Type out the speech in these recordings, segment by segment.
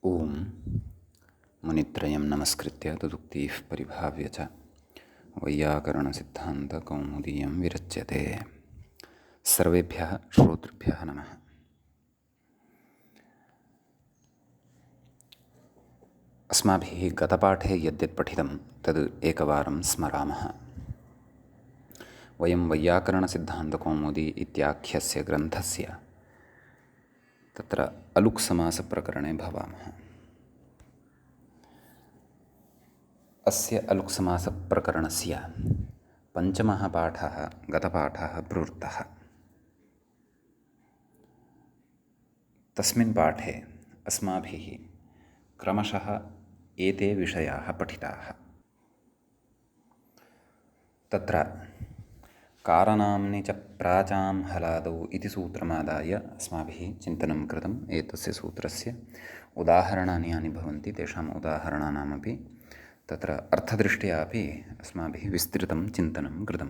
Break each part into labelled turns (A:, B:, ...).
A: ओम मुनित्रयं नमस्कृत्य तदुक्तिः परिभाव्य च वैयाकरणसिद्धान्तकौमुदीयं विरच्यते। सर्वेभ्यः श्रोतृभ्यः नमः। अस्माभिः गतपाठे यद्यत् पठितं तद् एकवारं स्मरामः। वयं वैयाकरणसिद्धान्तकौमुदी इत्याख्यस्य ग्रन्थस्य तत्र अलुक्समासप्रकरणे भवामः। अस्य अलुक्समासप्रकरणस्य पञ्चमः पाठः गतपाठः प्रवृत्तः। तस्मिन् पाठे अस्माभिः क्रमशः एते विषयाः पठिताः। तत्र कारनाम्नि च प्राचां हलादौ इति सूत्रमादाय अस्माभिः चिन्तनं कृतम्। एतस्य सूत्रस्य उदाहरणानि यानि भवन्ति तेषाम् उदाहरणानामपि तत्र अर्थदृष्ट्या अपि अस्माभिः विस्तृतं चिन्तनं कृतं।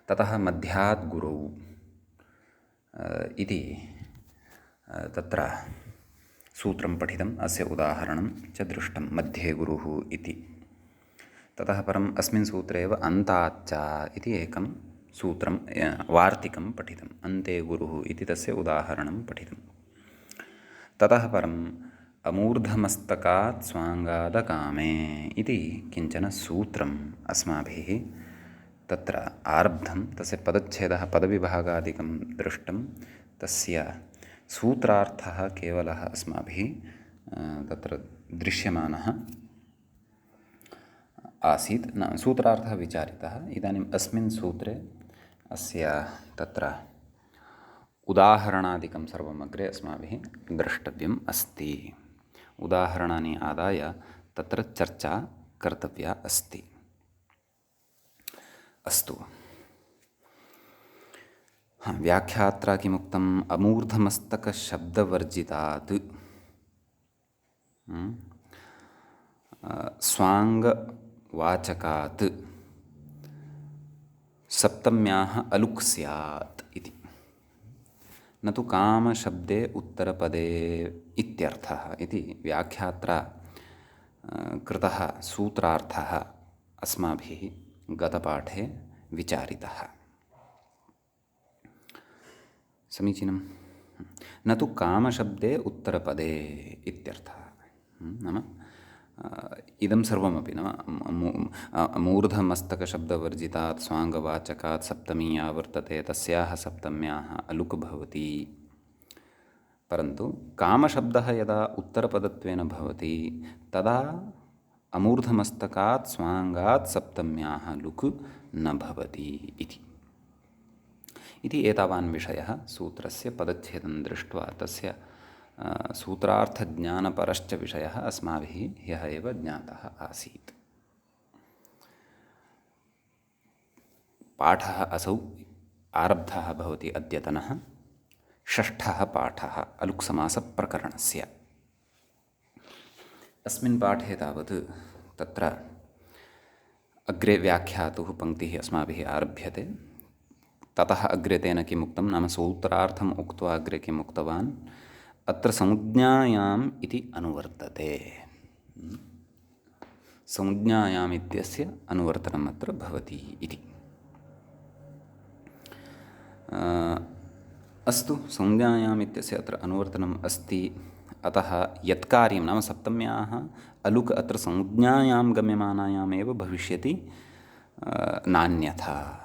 A: ततः मध्यात् गुरौ इति तत्र सूत्रं पठितम्, अस्य उदाहरणं च दृष्टं, मध्ये गुरुः इति। ततः परम् अस्मिन् सूत्रे एव अन्ताच्च इति एकं सूत्रं वार्तिकं पठितम्, अन्ते गुरुः इति तस्य उदाहरणं पठितं। ततः परम् अमूर्धमस्तकात् स्वाङ्गादकामे इति किञ्चन सूत्रम् अस्माभिः तत्र आरब्धं, तस्य पदच्छेदः पदविभागादिकं दृष्टं, तस्य सूत्रार्थः केवलः अस्माभिः तत्र दृश्यमानः आसीत्, न सूत्रार्थः विचारितः। इदानीम् अस्मिन् सूत्रे अस्य तत्र उदाहरणादिकं सर्वमग्रे अस्माभिः द्रष्टव्यम् अस्ति। उदाहरणानि आदाय तत्र चर्चा कर्तव्या अस्ति। अस्तु, व्याख्यात्रा किमुक्तम्? अमूर्धमस्तकशब्दवर्जितात् स्वाङ्गवाचकात् सप्तम्याः अलुक् स्यात् इति, न तु कामशब्दे उत्तरपदे इत्यर्थः इति व्याख्यात्रा कृतः सूत्रार्थः अस्माभिः गतपाठे विचारितः। समीचीनं। न तु कामशब्दे उत्तरपदे इत्यर्थः, नाम इदं सर्वमपि नाम मूर्धमस्तकशब्दवर्जितात् स्वाङ्गवाचकात् सप्तमी या वर्तते तस्याः सप्तम्याः अलुक् भवति। परन्तु कामशब्दः यदा उत्तरपदत्वेन भवति तदा अमूर्धमस्तकात् स्वाङ्गात् सप्तम्याः लुक् न भवति इति एतावान् विषयः सूत्रस्य पदच्छेदं दृष्ट्वा तस्य सूत्रार्थज्ञानपरश्च विषयः अस्माभिः ह्यः एव ज्ञातः आसीत्। पाठः असौ आरब्धः भवति अद्यतनः, षष्ठः पाठः अलुक्समासप्रकरणस्य। अस्मिन् पाठे तावत् तत्र अग्रे व्याख्यातुः पङ्क्तिः अस्माभिः आरभ्यते। ततः अग्रे तेन किमुक्तं नाम सूत्रार्थम् उक्त्वा अग्रे किम् उक्तवान्? अत्र संज्ञायाम् इति अनुवर्तते। संज्ञायाम् इत्यस्य अनुवर्तनम् अत्र भवति इति। अस्तु, संज्ञायाम् इत्यस्य अत्र अनुवर्तनम् अस्ति। अतः यत्कार्यं नाम सप्तम्याः अलुक् अत्र संज्ञायां गम्यमानायामेव भविष्यति, नान्यथा।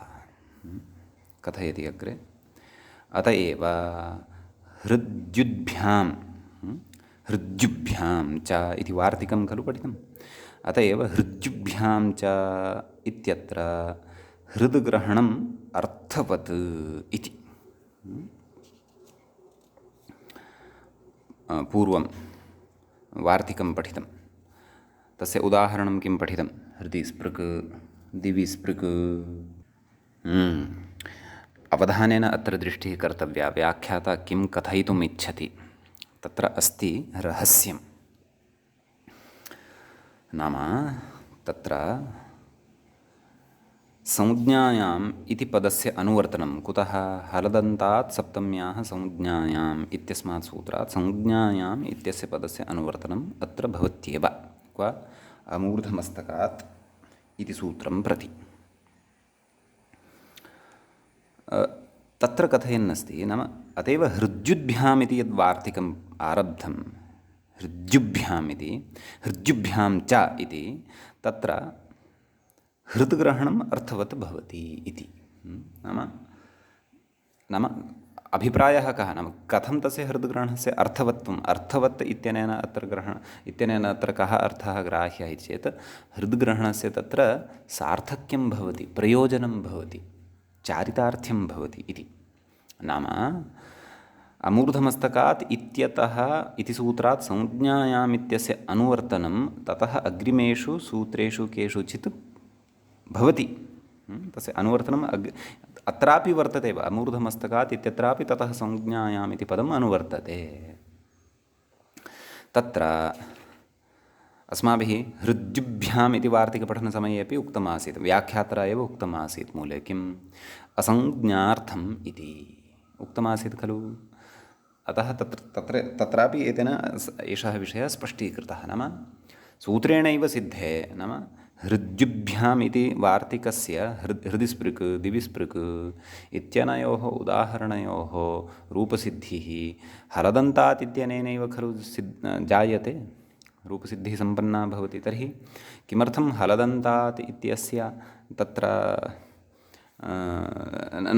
A: कथयति अग्रे, अत एव हृद्युभ्यां च इति वार्तिकं खलु पठितम्। अत एव हृद्युभ्यां च इत्यत्र हृद्ग्रहणम् अर्थवत् इति पूर्वं वार्तिकं पठितं। तस्य उदाहरणं किं पठितं? हृदि स्पृक्, दिवि स्पृक्। अवधानेन अत्र दृष्टिः कर्तव्या। व्याख्याता किं कथयितुम् इच्छति तत्र अस्ति रहस्यं। नाम तत्र संज्ञायाम् इति पदस्य अनुवर्तनं कुतः हलदन्तात् सप्तम्याः संज्ञायाम् इत्यस्मात् सूत्रात् संज्ञायाम् इत्यस्य पदस्य अनुवर्तनम् अत्र भवत्येव क्व अमूर्धमस्तकात् इति सूत्रं प्रति तत्र कथयन्नस्ति नाम अतएव हृद्युद्भ्याम् इति यद् वार्तिकम् आरब्धं हृद्युभ्याम् इति हृद्युभ्यां च इति तत्र हृद्ग्रहणम् अर्थवत् भवति इति नाम नाम अभिप्रायः कः नाम कथं तस्य हृद्ग्रहणस्य अर्थवत्वम् अर्थवत् इत्यनेन अत्र कः अर्थः ग्राह्यः इति चेत् हृद्ग्रहणस्य तत्र सार्थक्यं भवति प्रयोजनं भवति चारितार्थ्यं भवति इति नाम अमूर्धमस्तकात् इत्यतः इति सूत्रात् संज्ञायाम् इत्यस्य अनुवर्तनं ततः अग्रिमेषु सूत्रेषु केषुचित् भवति तस्य अनुवर्तनम् अत्रापि वर्तते एव अमूर्धमस्तकात् इत्यत्रापि ततः संज्ञायाम् इति पदम् अनुवर्तते तत्र अस्माभिः हृद्युभ्याम् इति वार्तिकपठनसमये अपि उक्तमासीत् व्याख्यात्रा एव उक्तमासीत् मूले किम् असंज्ञार्थम् इति उक्तमासीत् खलु अतः तत्रापि एतेन एषः विषयः स्पष्टीकृतः नाम सूत्रेणैव सिद्धे नाम हृद्युभ्याम् इति वार्तिकस्य हृदि स्पृक् दिवि स्पृक् इत्यनयोः उदाहरणयोः रूपसिद्धिः हलदन्तात् इत्यनेनैव खलु जायते रूपसिद्धिः सम्पन्ना भवति तर्हि किमर्थं हलदन्तात् इत्यस्य तत्र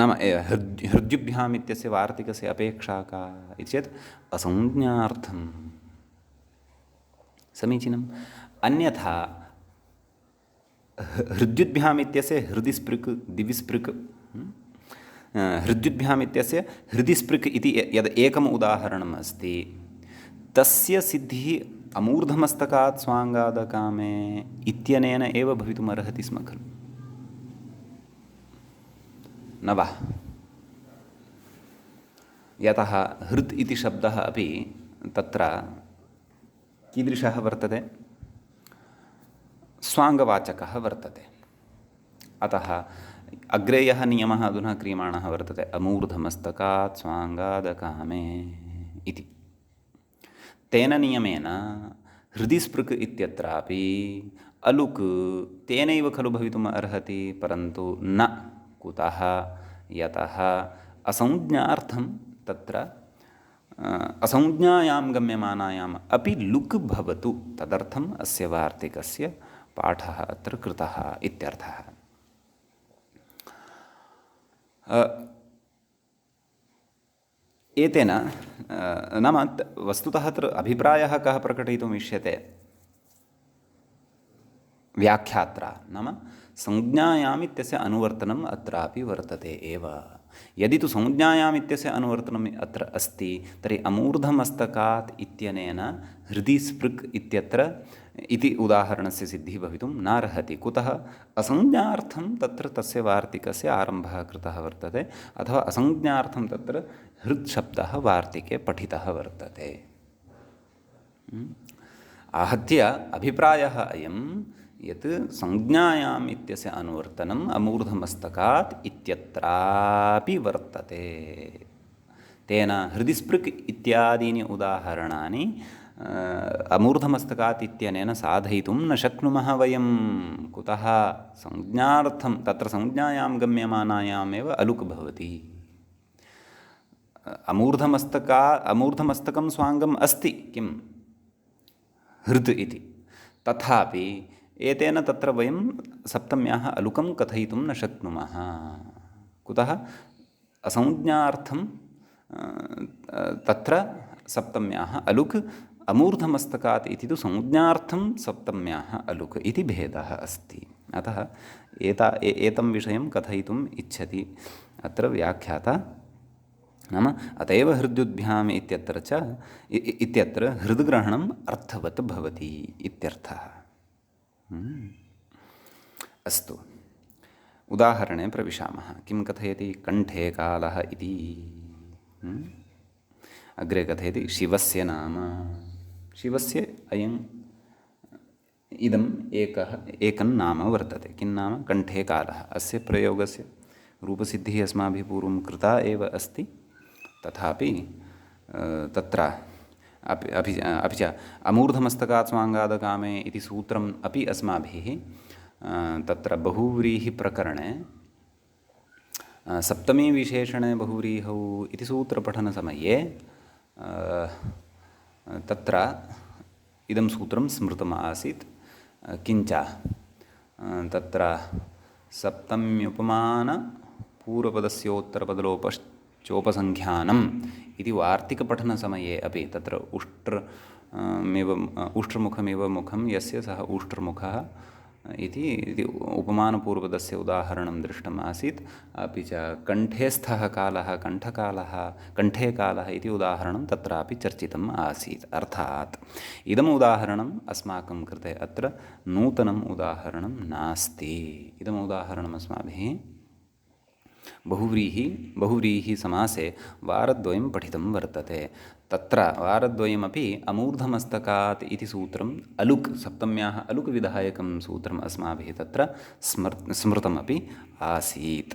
A: नाम हृद्युभ्याम् इत्यस्य वार्तिकस्य अपेक्षा का इति चेत् असंज्ञार्थं समीचीनम् अन्यथा हृद्युद्भ्याम् इत्यस्य हृदि स्पृक् दिवि स्पृक् हृद्युद्भ्याम् इत्यस्य हृदि स्पृक् इति यद् एकम् उदाहरणम् अस्ति तस्य सिद्धिः अमूर्धमस्तकात् स्वाङ्गादकामे इत्यनेन एव भवितुम् अर्हति स्म खलु न वा यतः हृत् इति शब्दः अपि तत्र कीदृशः वर्तते स्वाङ्गवाचकः वर्तते अतः अग्रे यः नियमः अधुना क्रियमाणः वर्तते अमूर्धमस्तकात् स्वाङ्गादकामे इति तेन नियमेन हृदि स्पृक् इत्यत्रापि अलुक् तेनैव खलु भवितुम् अर्हति परन्तु न कुतः यतः असंज्ञार्थं तत्र असंज्ञायां गम्यमानायाम् अपि लुक् भवतु तदर्थम् अस्य वार्तिकस्य पाठः अत्र कृतः इत्यर्थः एतेन नाम वस्तुतः अत्र अभिप्रायः कः प्रकटयितुम् इष्यते व्याख्यात्रा नाम संज्ञायाम् इत्यस्य अनुवर्तनम् अत्रापि वर्तते एव यदि तु संज्ञायाम् इत्यस्य अनुवर्तनम् अत्र अस्ति तर्हि अमूर्धमस्तकात् इत्यनेन हृदि स्पृक् इत्यत्र इति उदाहरणस्य सिद्धिः भवितुं नार्हति कुतः असंज्ञार्थं तत्र तस्य वार्तिकस्य आरम्भः कृतः वर्तते अथवा असंज्ञार्थं तत्र हृत्शब्दः वार्तिके पठितः वर्तते आहत्य अभिप्रायः अयं यत् संज्ञायाम् इत्यस्य अनुवर्तनम् अमूर्धमस्तकात् इत्यत्रापि वर्तते तेन हृदि स्पृक् इत्यादीनि उदाहरणानि अमूर्धमस्तकात् इत्यनेन साधयितुं न शक्नुमः वयं कुतः संज्ञार्थं तत्र संज्ञायां गम्यमानायामेव अलुक् भवति अमूर्धमस्तकं स्वाङ्गम् अस्ति किं हृत् इति तथापि एतेन तत्र वयं सप्तम्याः अलुकं कथयितुं न शक्नुमः कुतः असंज्ञार्थं तत्र सप्तम्याः अलुक् अमूर्धमस्तकात् इति तु संज्ञार्थं सप्तम्याः अलुक् इति भेदः अस्ति अतः एतं विषयं कथयितुम् इच्छति अत्र व्याख्याता नाम अतएव हृद्युद्भ्याम् इत्यत्र हृद्ग्रहणम् अर्थवत् भवति इत्यर्थः अस्तु उदाहरणे प्रविशामः किं कथयति कण्ठे कालः इति अग्रे कथयति शिवस्य नाम शिवस्य अयं इदम् एकं नाम वर्तते। किं नाम? कण्ठे कालः। अस्य प्रयोगस्य रूपसिद्धिः अस्माभिः पूर्वं कृता एव अस्ति। तथापि तत्र अपि च अमूर्धमस्तकात् स्वाङ्गादकामे इति सूत्रम् अपि अस्माभिः तत्र बहुव्रीहिप्रकरणे सप्तमी विशेषणे बहुव्रीहौ इति सूत्रपठनसमये तत्र इदं सूत्रं स्मृतम् आसीत्। किञ्च तत्र सप्तम्युपमानपूर्वपदस्योत्तरपदलोपश्चोपसङ्ख्यानम् इति वार्तिकपठनसमये अपि तत्र उष्ट्रमुखमिव मुखं यस्य सः उष्ट्रमुखः इति उपमानपूर्वपदस्य उदाहरणं दृष्टम् आसीत्। अपि च कण्ठेस्थः कालः कण्ठे कालः इति उदाहरणं तत्रापि चर्चितम् आसीत्। अर्थात् इदम् उदाहरणम् अस्माकं कृते अत्र नूतनम् उदाहरणं नास्ति। इदम् उदाहरणम् अस्माभिः बहुव्रीहिसमासे वारद्वयं पठितं वर्तते। तत्र वारद्वयमपि अमूर्धमस्तकात् इति सूत्रम् अलुक् सप्तम्याः अलुक् विधायकं सूत्रम् अस्माभिः तत्र स्मृतमपि आसीत्।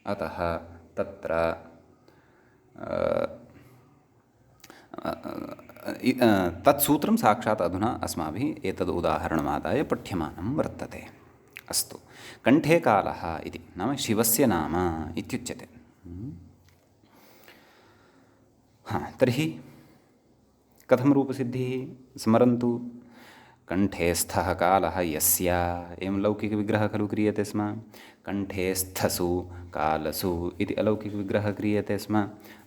A: अतः तत्र तत् सूत्रं साक्षात् अधुना अस्माभिः एतद् उदाहरणमादाय पठ्यमानं वर्तते। अस्तु, कण्ठे कालः इति नाम शिवस्य नाम इत्युच्यते। तर्हि कथं रूपसिद्धिः? स्मरन्तु। कण्ठेस्थः कालः यस्य, एवं लौकिकविग्रहः खलु क्रियते स्म। कण्ठेस्थसु कालसु इति अलौकिकविग्रहः क्रियते स्म।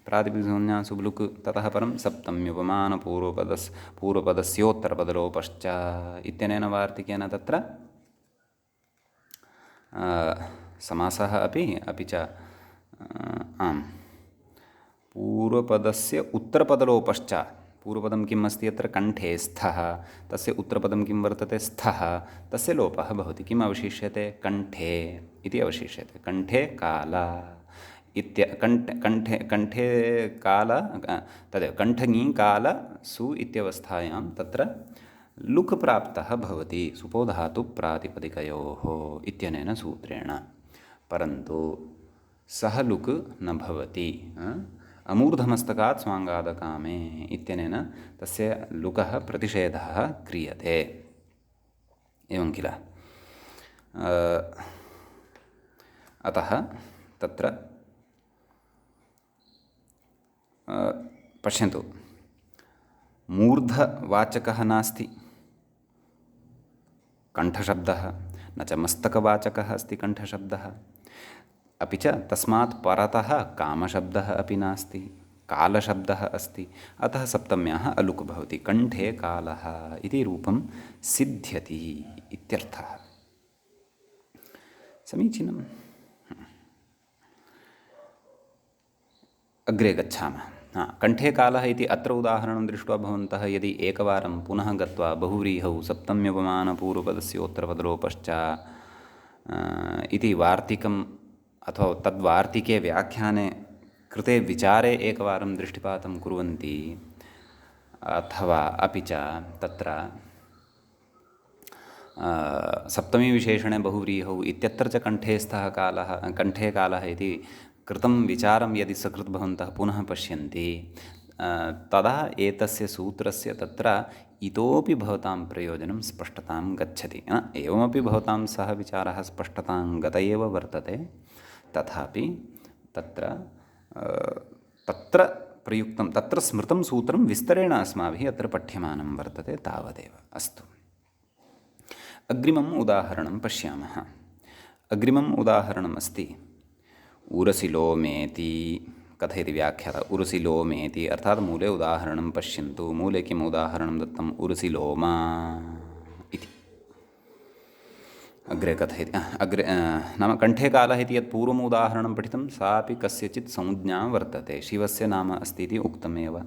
A: प्रातिपदिकसंज्ञासु ब्लुक्, ततः परं सप्तम्युपमानपूर्वपदस्योत्तरपदलोपश्च इत्यनेन वार्तिकेन तत्र समासः अपि च पूर्वपदस्य उत्तरपदलोपश्च। पूर्वपदं किम् अस्ति अत्र? कण्ठे स्थः। तस्य उत्तरपदं किं वर्तते? स्थः। तस्य लोपः भवति। किम् अवशिष्यते? कण्ठे इति अवशिष्यते। कण्ठे काल कण्ठे काल तदेव कण्ठङि काल सु इत्यवस्थायां तत्र लुक् प्राप्तः भवति सुपोधातु प्रातिपदिकयोः इत्यनेन सूत्रेण। परन्तु सः लुक् न भवति। अमूर्धमस्तकात् स्वाङ्गादकामे इत्यनेन तस्य लुकः प्रतिषेधः क्रियते। एवं किल? अतः तत्र पश्यन्तु, मूर्धवाचकः नास्ति कण्ठशब्दः, न च मस्तकवाचकः अस्ति कण्ठशब्दः। अपि च तस्मात् परतः कामशब्दः अपि नास्ति, कालशब्दः अस्ति। अतः सप्तम्याः अलुक् भवति। कण्ठे कालः इति रूपं सिद्ध्यति इत्यर्थः। समीचीनम्। अग्रे गच्छामः। कण्ठे कालः इति अत्र उदाहरणं दृष्ट्वा भवन्तः यदि एकवारं पुनः गत्वा बहुव्रीहौ सप्तम्युपमानपूर्वपदस्योत्तरपदलोपश्च इति वार्तिकम् अथवा तद्वार्तिके व्याख्याने कृते विचारे एकवारं दृष्टिपातं कुर्वन्ति, अथवा अपि च तत्र सप्तमीविशेषणे बहुव्रीहौ इत्यत्र च कण्ठे कालः इति कृतं विचारं यदि सकृत् भवन्तः पुनः पश्यन्ति, तदा एतस्य सूत्रस्य तत्र इतोपि भवतां प्रयोजनं स्पष्टतां गच्छति। एवमपि भवतां सः विचारः स्पष्टतां गत एव वर्तते। तथापि तत्र प्रयुक्तं तत्र स्मृतं सूत्रं विस्तरेण अस्माभिः अत्र पठ्यमानं वर्तते, तावदेव। अस्तु, अग्रिमम् उदाहरणं पश्यामः। अग्रिमम् उदाहरणम् अस्ति उरसिलोमेति। कथयति व्याख्याता उरसिलोमेति, अर्थात् मूले उदाहरणं पश्यन्तु। मूले किम् उदाहरणं दत्तम्? उरसिलोमा इति। अग्रे कथयति नाम कण्ठे कालः इति यत् पूर्वम् उदाहरणं पठितं सापि कस्यचित् संज्ञा वर्तते। शिवस्य नाम अस्ति इति उक्तमेव।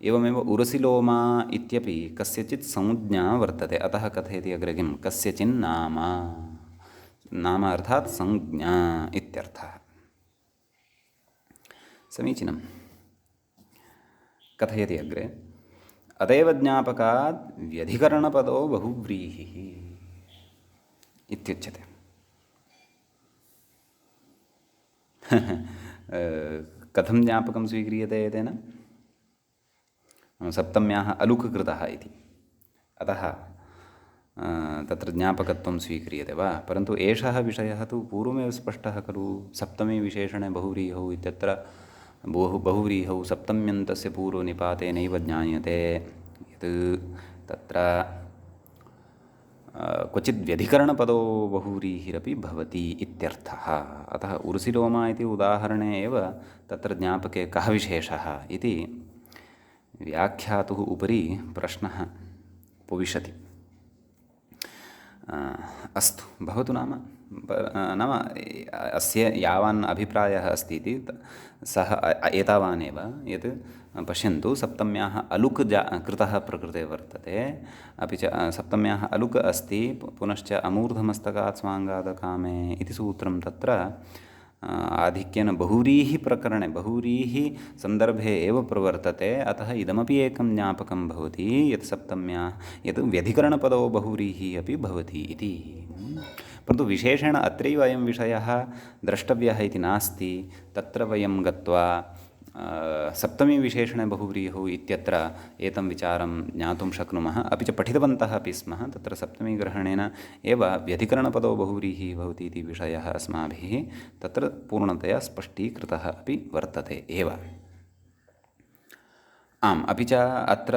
A: एवमेव उरसिलोमा इत्यपि कस्यचित् संज्ञा वर्तते। अतः कथयति अग्रे किं? कस्यचिन्नाम। नाम अर्थात् संज्ञा इत्यर्थः। समीचीनं। कथयति अग्रे अतएव ज्ञापकात् व्यधिकरणपदो बहुव्रीहिः इत्युच्यते। कथं ज्ञापकं स्वीक्रियते तेन? सप्तम्याः अलुक् कृतः इति, अतः तत्र ज्ञापकत्वं स्वीक्रियते वा? परन्तु एषः विषयः तु पूर्वमेव स्पष्टः खलु। सप्तमी विशेषणे बहुव्रीहौ इत्यत्र बहुव्रीहौ सप्तम्यन्तस्य पूर्वनिपातेनैव ज्ञायते यत् तत्र क्वचित् व्यधिकरणपदो बहुव्रीहिरपि भवति इत्यर्थः। अतः उर्सिलोमा इति उदाहरणे एव तत्र ज्ञापके कः विशेषः इति व्याख्यातुः उपरि प्रश्नः उपविशति। अस्तु, भवतु। नाम अस्य यावान् अभिप्रायः अस्ति इति सः एतावानेव यत् पश्यन्तु, सप्तम्याः अलुक् कृतः प्रकृते वर्तते, अपि च सप्तम्याः अलुक् अस्ति, पुनश्च अमूर्धमस्तकात् स्वाङ्गादकामे इति सूत्रं तत्र आधिक्येन बहुव्रीहिप्रकरणे बहुव्रीहिसन्दर्भे एव प्रवर्तते। अतः इदमपि एकं ज्ञापकं भवति यत् सप्तम्याः यत् व्यधिकरणपदो बहुव्रीहिः अपि भवति इति। परन्तु विशेषेण अत्रैव अयं विषयः द्रष्टव्यः इति नास्ति। तत्र वयं गत्वा सप्तमी विशेषणे बहुव्रीहौ इत्यत्र एतं विचारं ज्ञातुं शक्नुमः। अपि च पठितवन्तः अपि स्मः। तत्र सप्तमीग्रहणेन एव व्यधिकरणपदो बहुव्रीहिः भवति इति विषयः अस्माभिः तत्र पूर्णतया स्पष्टीकृतः अपि वर्तते एव। आम्, अपि च अत्र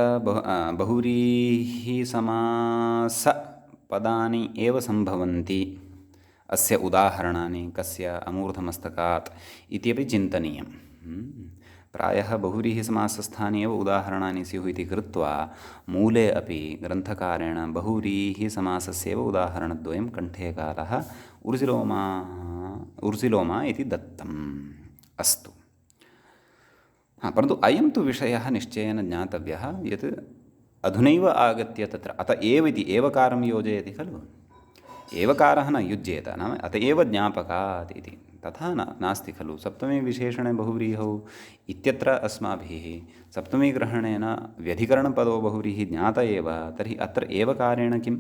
A: बहुव्रीहिसमासपदानि एव सम्भवन्ति। अस्य उदाहरणानि कस्य? अमूर्धमस्तकात् इत्यपि चिन्तनीयम्। प्रायः बहुव्रीहिसमासस्थानि एव उदाहरणानि स्युः इति कृत्वा मूले अपि ग्रन्थकारेण बहुव्रीहिसमासस्यैव उदाहरणद्वयं कण्ठेकारः उर्सिलोमा इति दत्तम्। अस्तु, परन्तु अयं तु विषयः निश्चयेन ज्ञातव्यः यत् अधुनैव आगत्य तत्र अत एव इति एवकारं योजयति खलु। एवकारः न युज्येत, नाम अत एव ज्ञापकात् इति। तथा नास्ति खलु। सप्तमी विशेषणे बहुव्रीहौ इत्यत्र अस्माभिः सप्तमीग्रहणेन व्यधिकरणपदो बहुव्रीहिः ज्ञात एव। तर्हि अत्र एवकारेण किम्?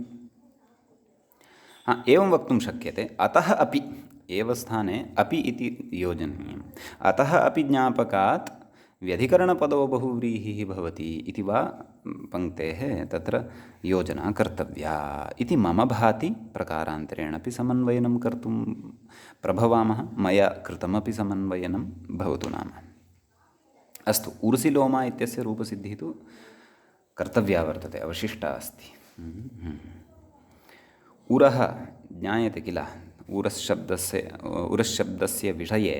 A: एवं वक्तुं शक्यते, अतः अपि, एव स्थाने अपि इति योजनीयम्। अतः अपि ज्ञापकात् व्यधिकरणपदो बहुव्रीहिः भवति इति वा पङ्क्तेः तत्र योजना कर्तव्या इति मम भाति। प्रकारान्तरेण अपि समन्वयनं कर्तुं प्रभवामः। मया कृतमपि समन्वयनं भवतु नाम। अस्तु, उर्सिलोमा इत्यस्य रूपसिद्धिः तु कर्तव्या वर्तते, अवशिष्टा अस्ति। उरः ज्ञायते किल। उरश्शब्दस्य विषये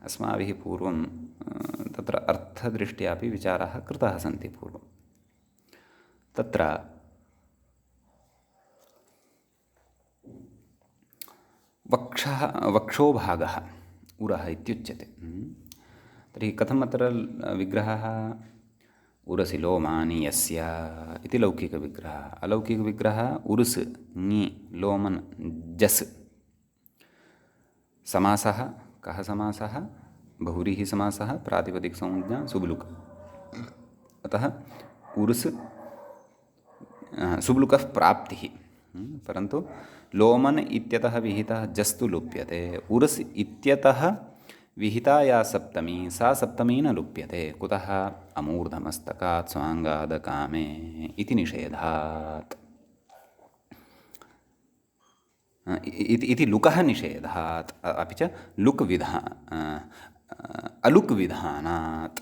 A: अस्माभिः पूर्वं तत्र अर्थदृष्ट्यापि विचाराः कृताः सन्ति पूर्वं। तत्र वक्षोभागः उरः इत्युच्यते। तर्हि कथम् अत्र विग्रहः? उरसि लोमानि यस्य इति लौकिकविग्रहः। अलौकिकविग्रहः उरुस् ङि लोमन् जस्। समासः कः? समासः बहुव्रीहिसमासः, प्रातिपदिकसंज्ञा सुब्लुक्। अतः उरुस् सुब्लुकः प्राप्तिः। परन्तु लोमन् इत्यतः विहितः जस्तु लुप्यते। उरुस् इत्यतः विहिता या सप्तमी, सा सप्तमी न लुप्यते। कुतः? अमूर्धमस्तकात् स्वाङ्गादकामे इति निषेधात्। इति लुकः निषेधात्। अपि च अलुक् विधानात्।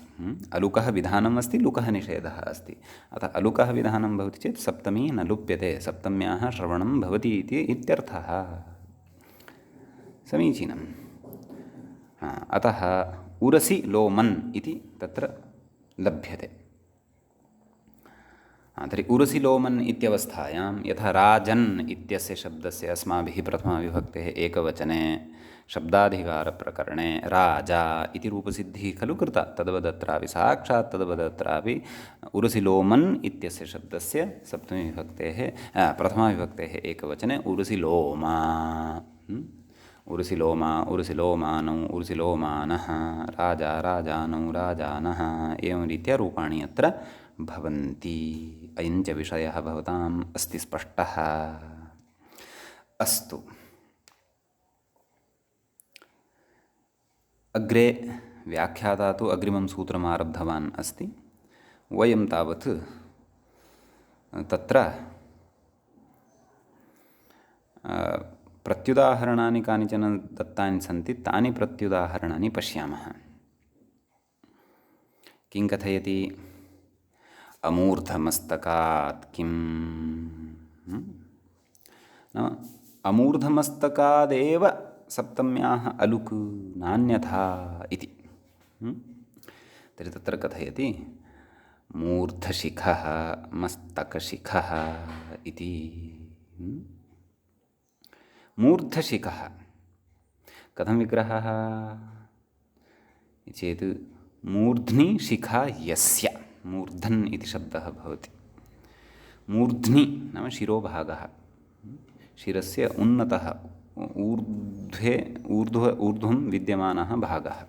A: अलुकः विधानम् अस्ति, लुकः निषेधः अस्ति। अतः अलुकः विधानं भवति चेत् सप्तमी न लुप्यते, सप्तम्याः श्रवणं भवति इत्यर्थः। समीचीनम्। अतः उरसि लोमन् इति तत्र लभ्यते। तर्हि उरसि लोमन् इत्यवस्थायां यथा राजन् इत्यस्य शब्दस्य अस्माभिः प्रथमाविभक्तेः एकवचने शब्दाधिकारप्रकरणे राजा इति रूपसिद्धिः खलु कृता। तद्वदत्रापि साक्षात् तद्वदत्रापि उरसि लोमन् इत्यस्य शब्दस्य सप्तमीविभक्तेः प्रथमाविभक्तेः एकवचने उरसि लोमा, उरसि लोमा, उरसि लोमानौ, उरसि लोमानः, राजा राजानौ, राजानः, एवं रीत्या रूपाणि अत्र भवन्ति। अयञ्च विषयः भवताम् अस्ति स्पष्टः। अस्तु, अग्रे व्याख्याता तु अग्रिमं सूत्रम् आरब्धवान् अस्ति। वयं तावत् तत्र प्रत्युदाहरणानि कानिचन दत्तानि सन्ति, तानि प्रत्युदाहरणानि पश्यामः। किं कथयति? अमूर्धमस्तकात् किं नाम अमूर्धमस्तकादेव सप्तम्याः अलुक् नान्यथा इति। तर्हि तत्र कथयति मूर्धशिखः मस्तकशिखः इति। मूर्धशिखः कथं विग्रहः चेत् मूर्ध्नि शिखा यस्य, मूर्धन् इति शब्दः भवति। मूर्ध्नि नाम शिरोभागः, शिरस्य उन्नतः ऊर्ध्वं विद्यमानः भागः।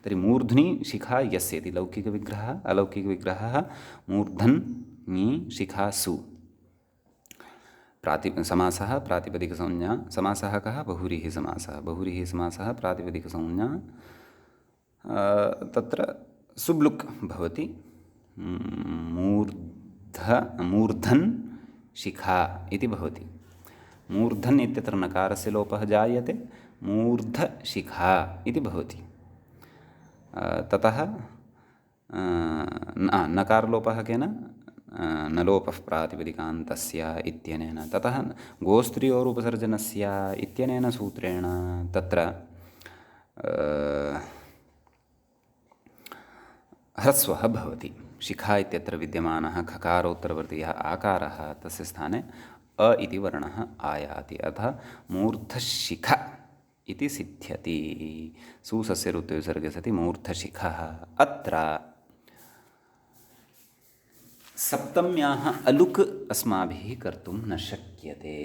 A: तर्हि मूर्ध्नि शिखा यस्य इति लौकिकविग्रहः। अलौकिकविग्रहः मूर्धन्नि शिखासु। समासः प्रातिपदिकसंज्ञा। समासः कः? बहुव्रीहि समासः। बहुव्रीहि समासः प्रातिपदिकसंज्ञा तत्र सुब्लुक् भवति। मूर्धन् शिखा इति भवति। मूर्धन् इत्यत्र नकारस्य लोपः जायते, मूर्धशिखा इति भवति। ततः नकारलोपः केन? न लोपः प्रातिपदिकान्तस्य इत्यनेन। ततः गोस्त्रियोरुपसर्जनस्य इत्यनेन सूत्रेण तत्र ह्रस्वः भवति। शिखा इत्यत्र विद्यमानः खकारोत्तरवर्तीयः आकारः तस्य स्थाने अ इति वर्णः आयाति। अतः मूर्धशिख इति सिद्ध्यति। सुसस्य ऋत्विसर्गे सति मूर्धशिखः। अत्र सप्तम्याः अलुक् अस्माभिः कर्तुं न शक्यते।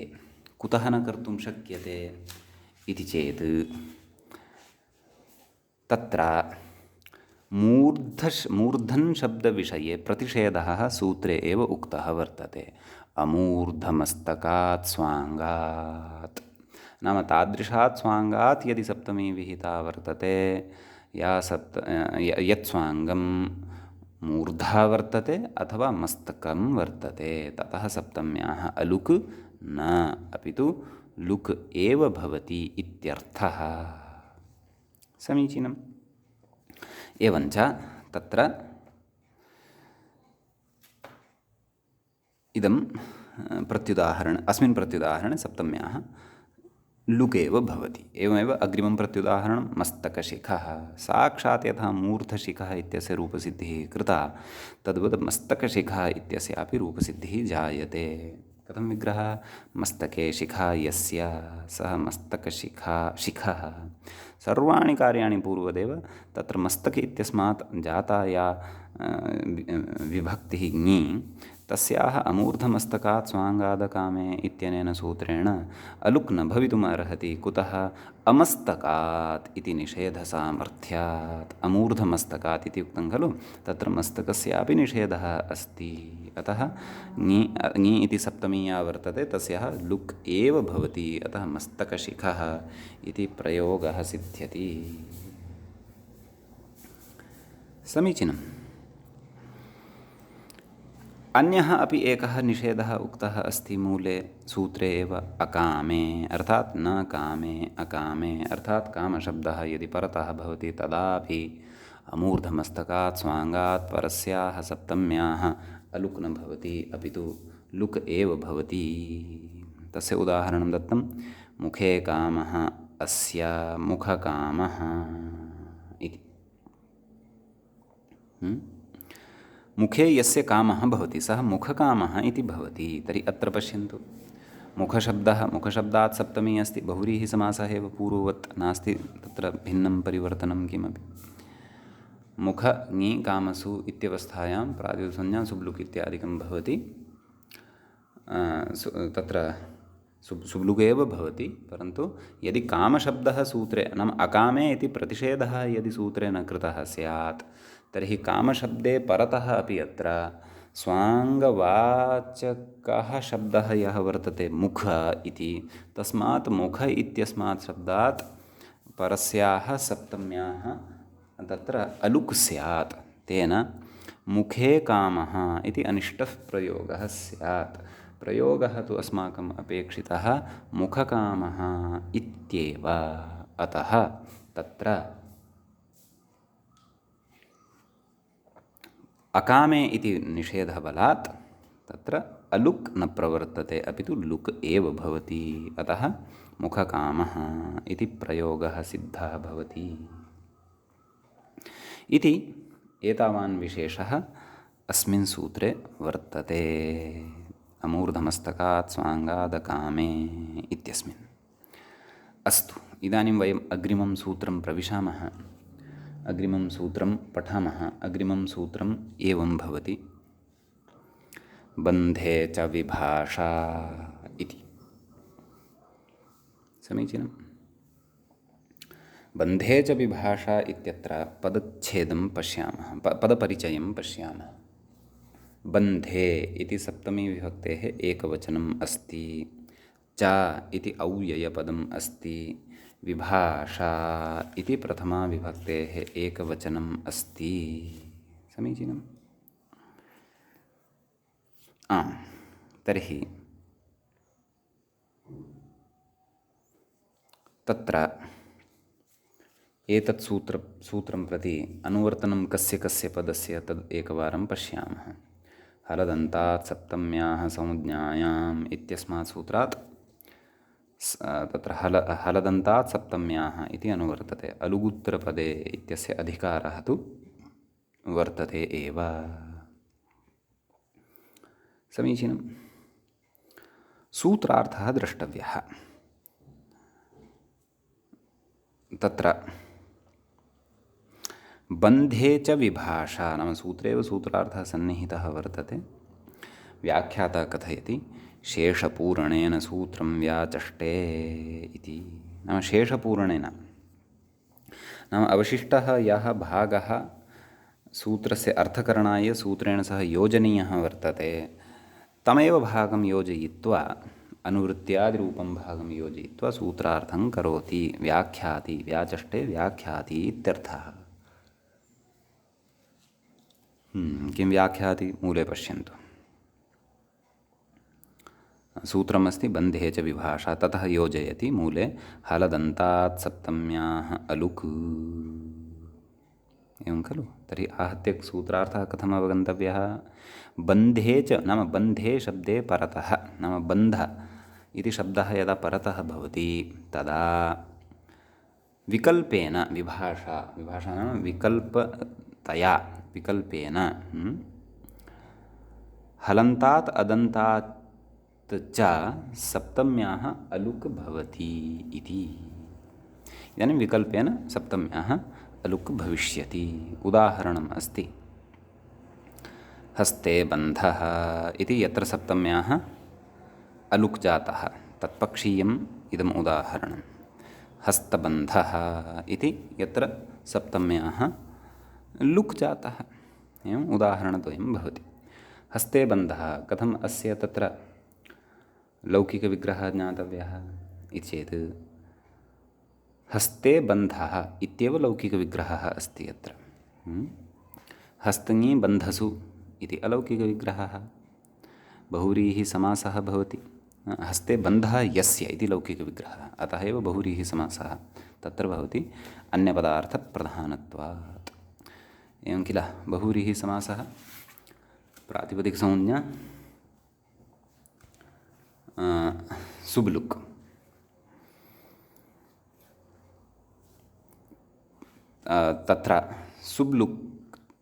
A: कुतः न कर्तुं शक्यते इति चेत् तत्र मूर्धन् शब्दविषये प्रतिषेधः सूत्रे एव उक्तः वर्तते। अमूर्धमस्तकात् स्वाङ्गात् नाम तादृशात् स्वाङ्गात् यदि सप्तमी विहिता वर्तते, यत् स्वाङ्गं मूर्धा वर्तते अथवा मस्तकं वर्तते, ततः सप्तम्याः अलुक् न, अपि तु लुक् एव भवति इत्यर्थः। समीचीनम्। एवञ्च तत्र इदं अस्मिन् प्रत्युदाहरणे सप्तम्याः लुक् एव भवति। एवमेव अग्रिमं प्रत्युदाहरणं मस्तकशिखः। साक्षात् यथा मूर्धशिखः इत्यस्य रूपसिद्धिः कृता, तद्वत् मस्तकशिखः इत्यस्यापि रूपसिद्धिः जायते। कथं विग्रहः? मस्तके शिखा यस्य सः मस्तकशिखः। सर्वाणि कार्याणि पूर्वदेव तत्र मस्तके इत्यस्मात् जाता या विभक्तिः ङि, तस्याः अमूर्धमस्तकात् स्वाङ्गादकामे इत्यनेन सूत्रेण अलुक् न भवितुम् अर्हति। कुतः? अमस्तकात् इति निषेधसामर्थ्यात्। अमूर्धमस्तकात् इति उक्तं खलु, तत्र मस्तकस्यापि निषेधः अस्ति। अतः ङि इति सप्तमी या वर्तते तस्याः लुक् एव भवति। अतः मस्तकशिखः इति प्रयोगः सिद्ध्यति। समीचीनम्। अन्यः अपि एकः निषेधः उक्तः अस्ति मूले सूत्रे एव। अकामे अर्थात् न कामे, अकामे अर्थात् कामशब्दः यदि परतः भवति तदापि अमूर्धमस्तकात् स्वाङ्गात् परस्याः सप्तम्याः अलुक् न भवति, अपि तु लुक् एव भवति। तस्य उदाहरणं दत्तं। मुखे कामः अस्य मुखकामः इति। मुखे यस्य कामः भवति सः मुखकामः इति भवति। तर्हि अत्र पश्यन्तु, मुखशब्दात् सप्तमी अस्ति। बहुव्रीहि समासः एव पूर्ववत् नास्ति, तत्र भिन्नं परिवर्तनं किमपि। मुख ङि कामसु इत्यवस्थायां प्रातिपदिकसंज्ञा सुब्लुक् इत्यादिकं भवति। तत्र सुब्लुक् एव भवति, परन्तु यदि कामशब्दः सूत्रे नाम अकामे इति प्रतिषेधः यदि सूत्रे न कृतः स्यात्, तर्हि कामशब्दे परतः अपि अत्र स्वाङ्गवाचकः शब्दः यः वर्तते मुख इति, तस्मात् मुख इत्यस्मात् शब्दात् परस्याः सप्तम्याः तत्र अलुक् स्यात्। तेन मुखे कामः इति अनिष्टः प्रयोगः स्यात्। प्रयोगः तु अस्माकम् अपेक्षितः मुखकामः इत्येव। अतः तत्र अकामे इति निषेधबलात् तत्र अलुक् न प्रवर्तते, अपि तु लुक् एव भवति। अतः मुखकामः इति प्रयोगः सिद्धः भवति इति एतावान् विशेषः अस्मिन् सूत्रे वर्तते। अमूर्धमस्तकात् स्वाङ्गादकामे इत्यस्मिन्। अस्तु, इदानीं वयम् अग्रिमं सूत्रं प्रविशामः। अग्रिमं सूत्रं पठामः। अग्रिमं सूत्रम् एवं भवति: बन्धे च विभाषा इति। समीचीनं। बन्धे च विभाषा इत्यत्र पदच्छेदं पश्यामः, पदपरिचयं पश्यामः। बन्धे इति सप्तमी विभक्तेः एकवचनम् अस्ति। च इति औव्ययपदम् अस्ति। विभाषा इति प्रथमा विभक्तेः एकवचनम् अस्ति। समीचीनम्। आम्, तर्हि तत्र एतत् सूत्रं प्रति अनुवर्तनं कस्य कस्य पदस्य तद् एकवारं पश्यामः। हलदन्तात् सप्तम्याः संज्ञायाम् इत्यस्मात् सूत्रात् तत्र हलदन्तात् सप्तम्याः इति अनुवर्तते। अलुगुत्तरपदे इत्यस्य अधिकारः तु वर्तते एव। समीचीनं। सूत्रार्थः द्रष्टव्यः। तत्र बन्धे च विभाषा नाम सूत्रे एव सूत्रार्थः सन्निहितः वर्तते। व्याख्याता कथयति शेषपूरणेन सूत्रं व्याचष्टे इति। नाम शेषपूरणेन नाम अवशिष्टः यः भागः सूत्रस्य अर्थकरणाय सूत्रेण सह योजनीयः वर्तते, तमेव भागं योजयित्वा अनुवृत्त्यादिरूपं भागं योजयित्वा सूत्रार्थं करोति, व्याख्याति। व्याचष्टे व्याख्याति इत्यर्थः। किं व्याख्याति? मूले पश्यन्तु। सूत्रमस्ति बन्धे च विभाषा, ततः योजयति मूले हलदन्तात् सप्तम्याः अलुक्। एवं खलु? तर्हि आहत्य सूत्रार्थः कथम् अवगन्तव्यः? बन्धे च नाम बन्धे शब्दे परतः नाम बन्ध इति शब्दः यदा परतः भवति तदा विकल्पेन विभाषा नाम विकल्पतया विकल्पेन हलन्तात् अदन्तात् च सप्तम्याः अलुक् भवति इति। इदानीं विकल्पेन सप्तम्याः अलुक् भविष्यति। उदाहरणम् अस्ति हस्ते बन्धः इति। यत्र सप्तम्याः अलुक् जातः तत्पक्षीयम् इदम् उदाहरणम्। हस्तबन्धः इति यत्र सप्तम्याः लुक् जातः, एवम् उदाहरणद्वयं भवति। हस्ते बन्धः कथम्? अस्य तत्र लौकिकविग्रहः ज्ञातव्यः इति चेत् हस्ते बन्धः इत्येव लौकिकविग्रहः अस्ति अत्र। हस्तङि बन्धसु इति अलौकिकविग्रहः। बहुव्रीहि समासः भवति। हस्ते बन्धः यस्य इति लौकिकविग्रहः, अतः एव बहुव्रीहि समासः तत्र भवति अन्यपदार्थप्रधानत्वात्। एवं किल? बहुव्रीहि समासः प्रातिपदिकसंज्ञा सुब्लुक्। तत्र सुब्लुक्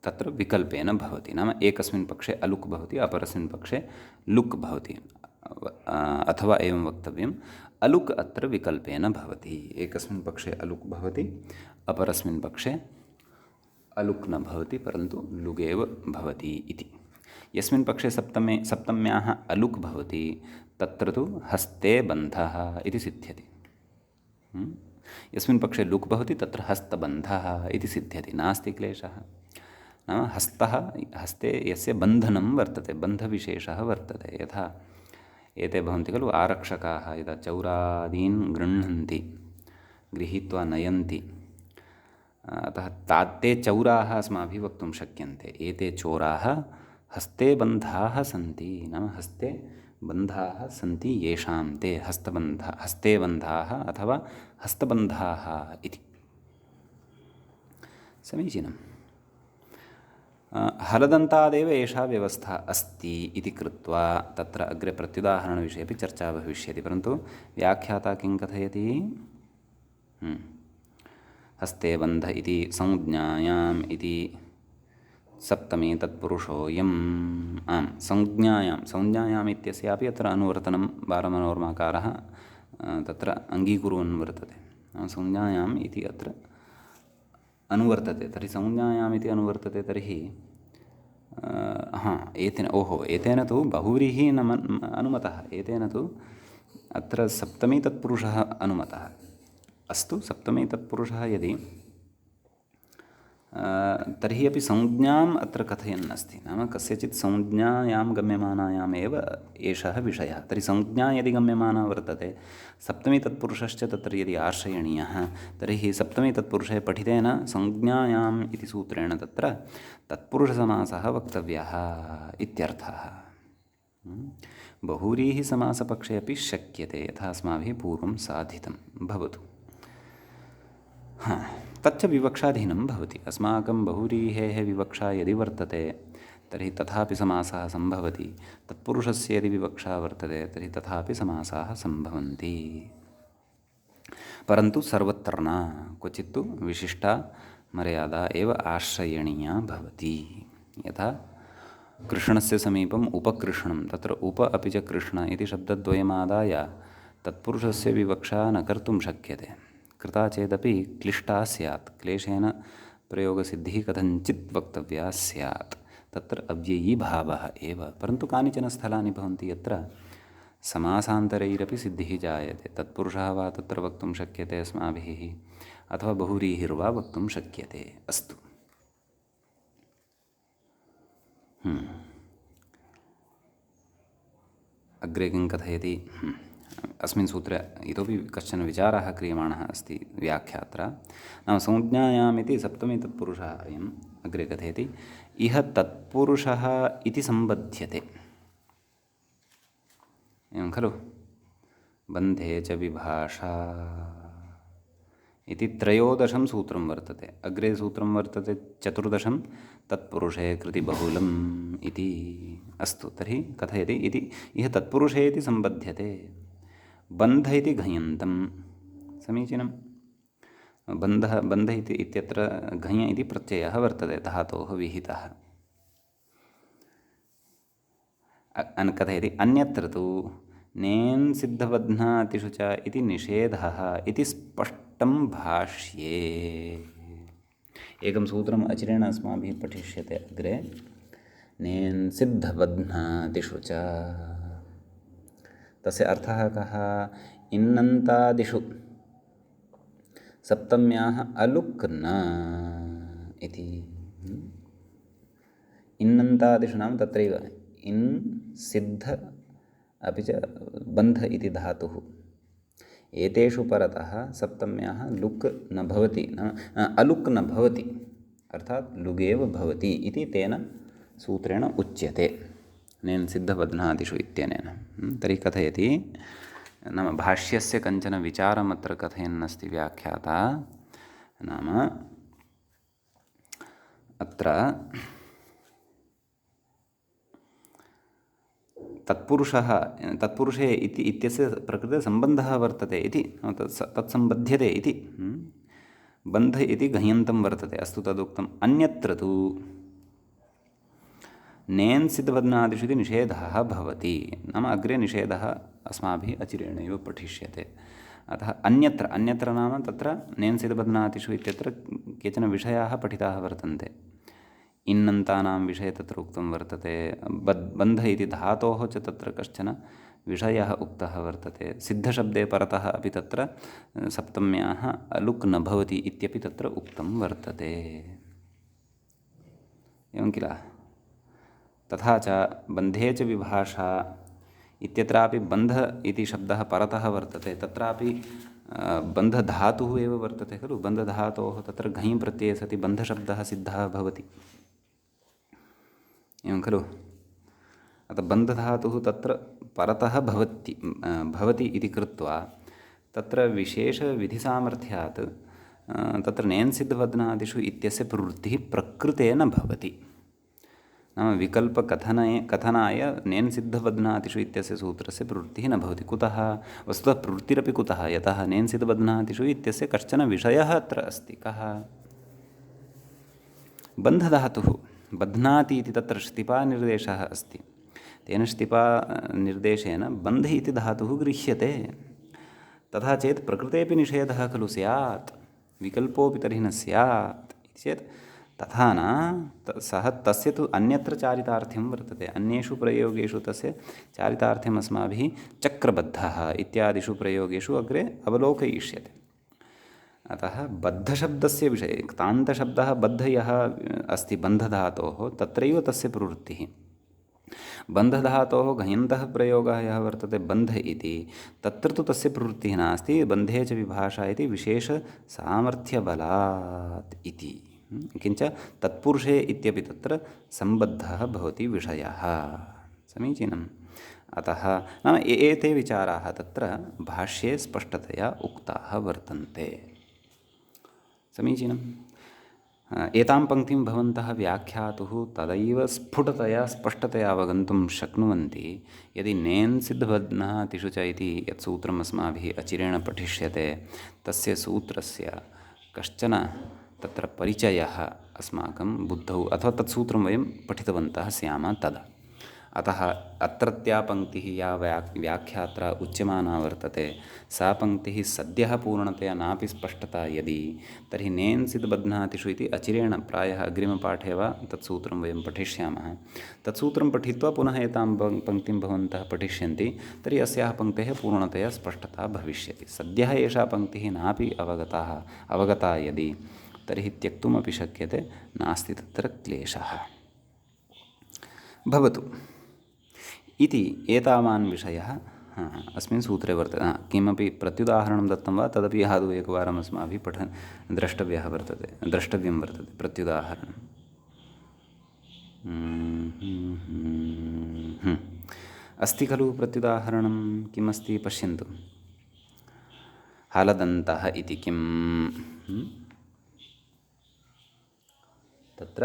A: तत्र विकल्पेन भवति। नाम एकस्मिन् पक्षे अलुक् भवति, अपरस्मिन् पक्षे लुक् भवति। अथवा एवं वक्तव्यम्, अलुक् अत्र विकल्पेन भवति। एकस्मिन् पक्षे अलुक् भवति, अपरस्मिन् पक्षे अलुक् न भवति, परन्तु लुगेव भवति इति। यस्मिन् पक्षे सप्तम्याः अलुक् भवति तत्र तु हस्ते बन्धः इति सिद्ध्यति। यस्मिन् पक्षे लुक् भवति तत्र हस्तबन्धः इति सिद्ध्यति, नास्ति क्लेशः। नाम हस्तः, हस्ते यस्य बन्धनं वर्तते, बन्धविशेषः वर्तते। यथा एते भवन्ति खलु आरक्षकाः, यदा चौरादीन् गृह्णन्ति, गृहीत्वा नयन्ति, अतः ते चौराः अस्माभिः वक्तुं शक्यन्ते। एते चोराः हस्ते बन्धाः सन्ति, नाम हस्ते बन्धाः सन्ति येषां ते हस्ते बन्धाः अथवा हस्तबन्धाः इति। समीचीनम्। हलदन्तादेव एषा व्यवस्था अस्ति इति कृत्वा तत्र अग्रे प्रत्युदाहरणविषये अपि चर्चा भविष्यति, परन्तु व्याख्याता किं कथयति? हस्ते बन्ध इति संज्ञायाम् इति सप्तमी तत्पुरुषोऽयम्। आम्, संज्ञायाम् इत्यस्यापि अत्र अनुवर्तनं बालमनोरमाकारः तत्र अङ्गीकुर्वन् वर्तते। संज्ञायाम् इति अत्र अनुवर्तते। तर्हि संज्ञायाम् इति अनुवर्तते, तर्हि एतेन तु बहुव्रीहिः न अनुमतः, एतेन तु अत्र सप्तमी तत्पुरुषः अनुमतः। अस्तु, सप्तमी तत्पुरुषः यदि तर्हि अपि संज्ञाम् अत्र कथयन् अस्ति, नाम कस्यचित् संज्ञायां गम्यमानायाम् एव एषः विषयः। तर्हि संज्ञा यदि गम्यमाना वर्तते, सप्तमी तत्पुरुषश्च तत्र यदि आश्रयणीयः, तर्हि सप्तमी तत्पुरुषे पठितेन संज्ञायाम् इति सूत्रेण तत्र तत्पुरुषसमासः वक्तव्यः इत्यर्थः। बहुव्रीहि समासपक्षे अपि शक्यते, यथा अस्माभिः पूर्वं साधितं भवतु। तच्च विवक्षाधीनं भवति। अस्माकं बहुव्रीहेः विवक्षा यदि वर्तते तर्हि तथापि समासः सम्भवति, तत्पुरुषस्य यदि विवक्षा वर्तते तर्हि तथापि समासाः सम्भवन्ति, परन्तु सर्वत्र न। क्वचित्तु विशिष्टा मर्यादा एव आश्रयणीया भवति। यथा कृष्णस्य समीपम् उपकृष्णं, तत्र उप अपि च कृष्ण इति शब्दद्वयमादाय तत्पुरुषस्य विवक्षा न कर्तुं शक्यते। कृता चेदपि क्लिष्टा स्यात्, क्लेशेन प्रयोगसिद्धिः कथञ्चित् वक्तव्या स्यात्, तत्र अव्ययीभावः एव। परन्तु कानिचन स्थलानि भवन्ति यत्र समासान्तरैरपि सिद्धिः जायते। तत्पुरुषः वा तत्र वक्तुं शक्यते अस्माभिः, अथवा बहुव्रीहिर्वा वक्तुं शक्यते। अस्तु, अग्रे किं कथयति? अस्मिन् सूत्रे इतोपि कश्चन विचारः क्रियमाणः अस्ति व्याख्यात्रा। नाम संज्ञायाम् इति सप्तमी तत्पुरुषः अयम्। अग्रे कथयति, इह तत्पुरुषः इति सम्बध्यते। एवं खलु, बन्धे च विभाषा इति त्रयोदशं सूत्रं वर्तते। अग्रे सूत्रं वर्तते चतुर्दशं, तत्पुरुषे कृतिबहुलम् इति। अस्तु, तर्हि कथयति, इति इह तत्पुरुषे इति सम्बध्यते। बन्ध इति घञन्तं, समीचीनं। बन्ध इत्यत्र घञ इति प्रत्ययः वर्तते, धातोः विहितः। कथयति, अन्यत्र तु नेन् सिद्धबध्नातिषु च इति निषेधः इति स्पष्टं भाष्ये। एकं सूत्रम् अचिरेण अस्माभिः पठिष्यते अग्रे। नेन् सिद्धबध्नातिषु च, तस्य अर्थः कः? इन्नन्तादिषु सप्तम्याः अलुक् न इति। इन्नन्तादिषु नाम तत्रैव इन् सिद्ध अपि च बन्ध इति धातुः, एतेषु परतः सप्तम्याः लुक् न भवति, अलुक् न भवति, अर्थात् लुगेव भवति इति तेन सूत्रेण उच्यते, नेन् सिद्धबध्नादिषु इत्यनेन। तर्हि कथयति, नाम भाष्यस्य कञ्चन विचारमत्र कथयन्नस्ति व्याख्याता। नाम अत्र तत्पुरुषे इत्यस्य प्रकृते सम्बन्धः वर्तते इति, तत्सम्बध्यते इति। बन्ध इति घञन्तं वर्तते। अस्तु, तदुक्तम्। अन्यत्र तु नेन् सिद्धबध्नादिषु इति निषेधः भवति, नाम अग्रे निषेधः अस्माभिः अचिरेणैव पठिष्यते। अतः अन्यत्र नाम तत्र नेन् सिद्धबध्नादिषु इत्यत्र केचन विषयाः पठिताः वर्तन्ते। इन्नन्तानां विषये तत्र उक्तं वर्तते। बन्ध इति धातोः च तत्र कश्चन विषयः उक्तः वर्तते। सिद्धशब्दे परतः अपि तत्र सप्तम्याः अलुक् न भवति इत्यपि तत्र उक्तं वर्तते। एवं किल। तथा च बन्धे च विभाषा इत्यत्रापि बन्ध इति शब्दः परतः वर्तते, तत्रापि बन्धधातुः एव वर्तते खलु। बन्धधातोः तत्र घञ् प्रत्यये सति बन्धशब्दः सिद्धः भवति, एवं खलु। अतः बन्धधातुः तत्र परतः भवति इति कृत्वा तत्र विशेषविधिसामर्थ्यात् तत्र नेन्सिद्धवदनादिषु इत्यस्य प्रवृत्तिः प्रकृते न भवति। नाम विकल्पकथनाय नेन्सिद्धवदनादिषु इत्यस्य सूत्रस्य प्रवृत्तिः न भवति। कुतः? वस्तुतः प्रवृत्तिरपि कुतः? यतः नेन्सिद्धवदनादिषु इत्यस्य कश्चन विषयः अत्र अस्ति। कः? बन्धधातुः बध्नाति इति तत्र ष्टिपानिर्देशः अस्ति। तेन ष्टिपानिर्देशेन बन्ध इति धातुः गृह्यते। तथा चेत् प्रकृतेपि निषेधः खलु स्यात्, विकल्पोऽपि तर्हि न स्यात् इति चेत् तथा न। सः तस्य तु अन्यत्र चारितार्थ्यं वर्तते। अन्येषु प्रयोगेषु तस्य चारितार्थ्यम् अस्माभिः चक्रबद्धः इत्यादिषु प्रयोगेषु अग्रे अवलोकयिष्यते। अतः बद्धशब्दस्य विषये क्तान्तशब्दः बद्ध यः अस्ति बन्धधातोः, तत्रैव तस्य प्रवृत्तिः। बन्धधातोः घञन्तः प्रयोगः यः वर्तते बन्ध इति, तत्र तु तस्य प्रवृत्तिः नास्ति। बन्धे च विभाषा इति विशेषसामर्थ्यबलात् इति। किञ्च तत्पुरुषे इत्यपि तत्र सम्बद्धः भवति विषयः। समीचीनम्। अतः नाम एते विचाराः तत्र भाष्ये स्पष्टतया उक्ताः वर्तन्ते। समीचीनम्। एतां पङ्क्तिं भवन्तः व्याख्यातुः तदैव स्फुटतया स्पष्टतया अवगन्तुं शक्नुवन्ति यदि नेन्सिद्धवदनादिषु च इति यत् सूत्रम् अस्माभिः अचिरेण पठिष्यते, तस्य सूत्रस्य कश्चन तत्र परिचयः अस्माकं बुद्धौ, अथवा तत्सूत्रं वयं पठितवन्तः स्याम तदा। अतः अत्रत्या पङ्क्तिः या व्याख्यात्रा उच्यमाना वर्तते, सा पङ्क्तिः सद्यः पूर्णतया नापि स्पष्टता यदि, तर्हि नेन्सिद्धबध्नातिषु इति अचिरेण प्रायः अग्रिमपाठे वा तत्सूत्रं वयं पठिष्यामः। तत्सूत्रं पठित्वा पुनः एतां पङ्क्तिं भवन्तः पठिष्यन्ति, तर्हि अस्याः पङ्क्तेः पूर्णतया स्पष्टता भविष्यति। सद्यः एषा पङ्क्तिः नापि अवगता यदि, तर्हि त्यक्तुमपि शक्यते, नास्ति तत्र क्लेशः। भवतु इति एतावान् विषयः अस्मिन् सूत्रे वर्तते। किमपि प्रत्युदाहरणं दत्तं वा तदपि आदौ एकवारम् अस्माभिः द्रष्टव्यं वर्तते प्रत्युदाहरणम्। अस्ति खलु प्रत्युदाहरणं? किमस्ति पश्यन्तु। हलदन्तः इति किम्? तत्र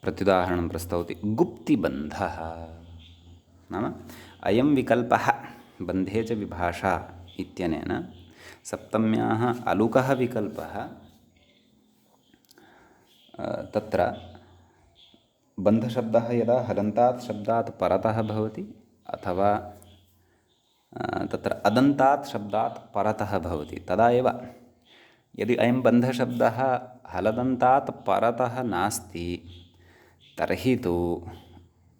A: प्रत्युदाहरणं प्रस्तौति। गुप्तिबन्धः नाम अयं विकल्पः बन्धे च विभाषा इत्यनेन सप्तम्याः अलुकः विकल्पः तत्र बन्धशब्दः यदा हलन्तात् शब्दात् परतः भवति अथवा तत्र अदन्तात् शब्दात् परतः भवति, तदा एव। यदि अयं बन्धशब्दः हलदन्तात् परतः नास्ति, तर्हि तु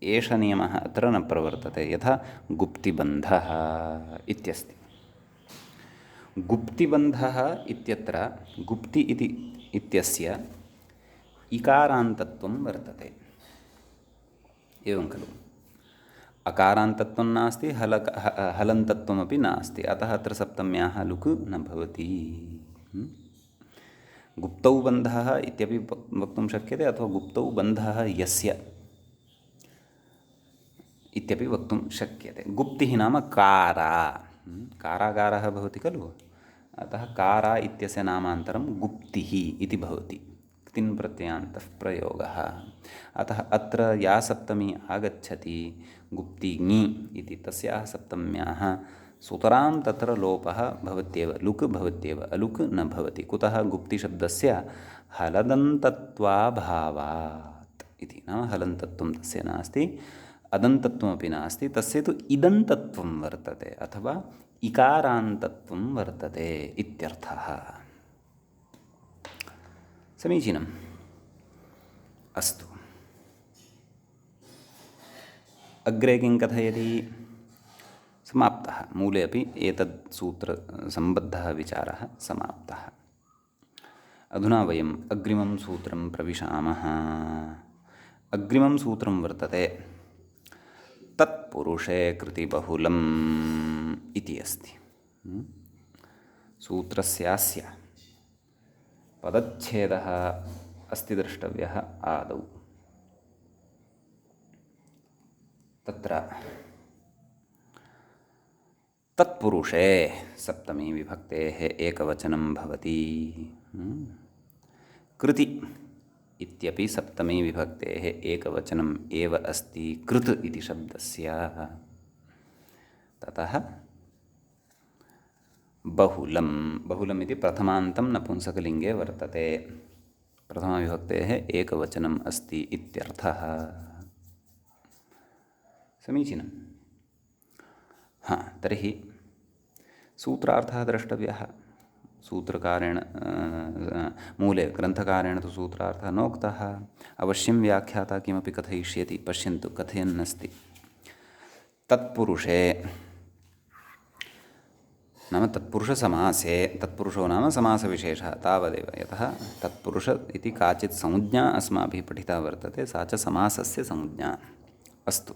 A: एष नियमः अत्र न प्रवर्तते, यथा गुप्तिबन्धः इत्यस्ति। गुप्तिबन्धः इत्यत्र गुप्ति इत्यस्य इकारान्तत्वं वर्तते, एवं खलु। अकारान्तत्वं नास्ति, हलन्तत्वमपि नास्ति, अतः अत्र सप्तम्याः लुक् न भवति। गुप्तौ बन्धः इत्यपि वक्तुं शक्यते, अथवा गुप्तौ बन्धः यस्य इत्यपि वक्तुं शक्यते। गुप्तिः नाम कारा, कारागारः भवति खलु, अतः कारा इत्यस्य नामान्तरं गुप्तिः इति भवति, क्तिन् प्रत्ययान्तः प्रयोगः। अतः अत्र या सप्तमी आगच्छति गुप्तिङि इति, तस्याः सप्तम्याः सुतरां तत्र लोपः भवत्येव, लुक् भवत्येव, अलुक् न भवति। कुतः? गुप्तिशब्दस्य हलदन्तत्वाभावात् इति। नाम हलन्तत्वं तस्य नास्ति, अदन्तत्वमपि नास्ति, तस्य तु इदन्तत्वं वर्तते अथवा इकारान्तत्वं वर्तते इत्यर्थः। समीचीनम्। अस्तु, अग्रे किं कथयति? समाप्तः। मूले अपि एतद् सूत्रसम्बद्धः विचारः समाप्तः। अधुना वयम् अग्रिमं सूत्रं प्रविशामः। अग्रिमं सूत्रं वर्तते तत्पुरुषे कृतिबहुलम् इति अस्ति। सूत्रस्यास्य पदच्छेदः अस्ति द्रष्टव्यः आदौ। तत्र तत्पुरुषे सप्तमी विभक्तेः एकवचनं भवति। कृति इत्यपि सप्तमी विभक्तेः एकवचनम् एव अस्ति कृत् इति शब्दस्य। ततः बहुलम् इति प्रथमान्तं नपुंसकलिङ्गे वर्तते। प्रथमाविभक्तेः एकवचनम् अस्ति इत्यर्थः। समीचीनं। तर्हि सूत्रार्थः द्रष्टव्यः। सूत्रकारेण मूले ग्रन्थकारेण तु सूत्रार्थः नोक्तः। अवश्यं व्याख्याता किमपि कथयिष्यति। पश्यन्तु, कथयन्नस्ति। तत्पुरुषे नाम तत्पुरुषसमासे, तत्पुरुषो नाम समासविशेषः तावदेव। यतः तत्पुरुष इति काचित् संज्ञा अस्माभिः पठिता वर्तते, सा च समासस्य संज्ञा। अस्तु,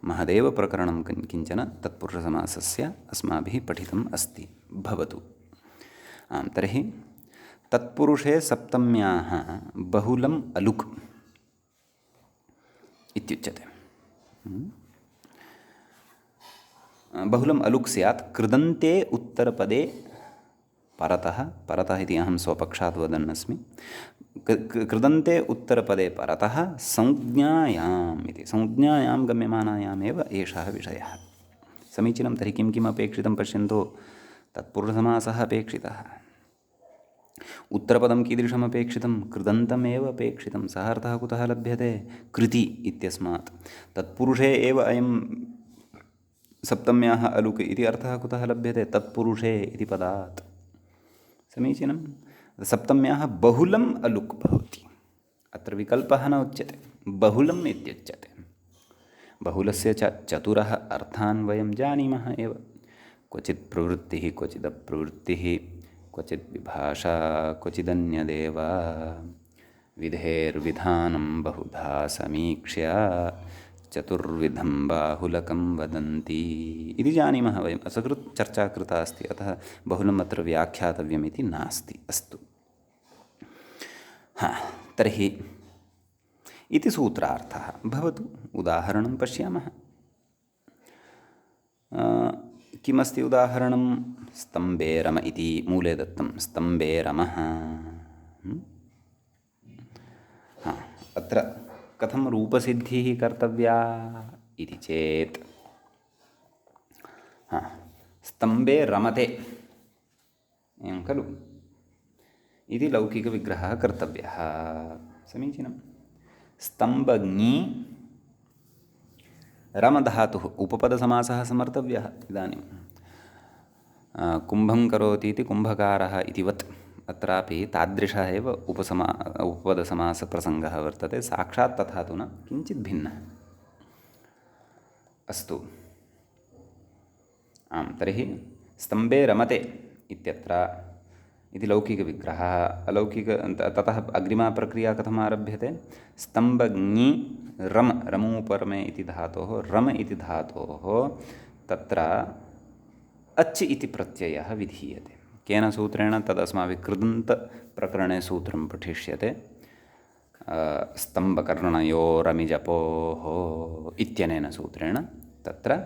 A: महदेव प्रकरणं किञ्चन तत्पुरुषसमासस्य अस्माभिः पठितम् अस्ति। भवतु। तर्हि तत्पुरुषे सप्तम्याः बहुलम् अलुक् इत्युच्यते। बहुलम् अलुक् स्यात् कृदन्ते उत्तरपदे परतः इति अहं स्वपक्षात् वदन् अस्मि। कृदन्ते उत्तरपदे परतः संज्ञायाम् इति, संज्ञायां गम्यमानायामेव एषः विषयः। समीचीनं। तर्हि किं किम् अपेक्षितं पश्यन्तु। तत्पुरुषसमासः अपेक्षितः। उत्तरपदं कीदृशम् अपेक्षितं? कृदन्तमेव अपेक्षितं। सः अर्थः कुतः लभ्यते? कृति इत्यस्मात्। तत्पुरुषे एव अयं सप्तम्याः अलुक् इति अर्थः कुतः लभ्यते? तत्पुरुषे इति पदात्। समीचीनं। सप्तम्याः बहुलम् अलुक् भवति। अत्र विकल्पः न उच्यते, बहुलम् इत्युच्यते। बहुलस्य चतुरः अर्थान् वयं जानीमः एव। क्वचित् प्रवृत्तिः, क्वचिदप्रवृत्तिः, क्वचित् विभाषा, क्वचिदन्यदेव, विधेर्विधानं बहुधा समीक्ष्य चतुर्विधं बाहुलकं वदन्ति इति जानीमः वयम्। असकृत् चर्चा कृता अस्ति, अतः बहुलम् अत्र व्याख्यातव्यम् इति नास्ति। अस्तु। तर्हि इति सूत्रार्थः। भवतु, उदाहरणं पश्यामः। किमस्ति उदाहरणं? स्तम्भे रम इति मूले दत्तं। स्तम्भे रमः। अत्र कथं रूपसिद्धिः कर्तव्या इति चेत्, स्तम्भे रमते एवं खलु इति लौकिकविग्रहः कर्तव्यः। समीचीनं। स्तम्भङि रमधातुः उपपदसमासः समर्थव्यः। इदानीं कुम्भं करोति इति कुम्भकारः इतिवत् अत्रापि तादृशः एव उपपदसमासप्रसङ्गः वर्तते। साक्षात् तथा तु न, किञ्चित् भिन्नः। अस्तु। तर्हि स्तम्भे रमते इत्यत्र इति लौकिकविग्रहः। ततः अग्रिमा प्रक्रिया कथम् आरभ्यते? स्तम्भङि रम, रमूपरमे इति धातोः, रम इति धातोः तत्र अच् इति प्रत्ययः विधीयते। केन सूत्रेण? तदस्माभिः कृदन्तप्रकरणे सूत्रं पठिष्यते। स्तम्भकर्णयोरमिजपोः इत्यनेन सूत्रेण तत्र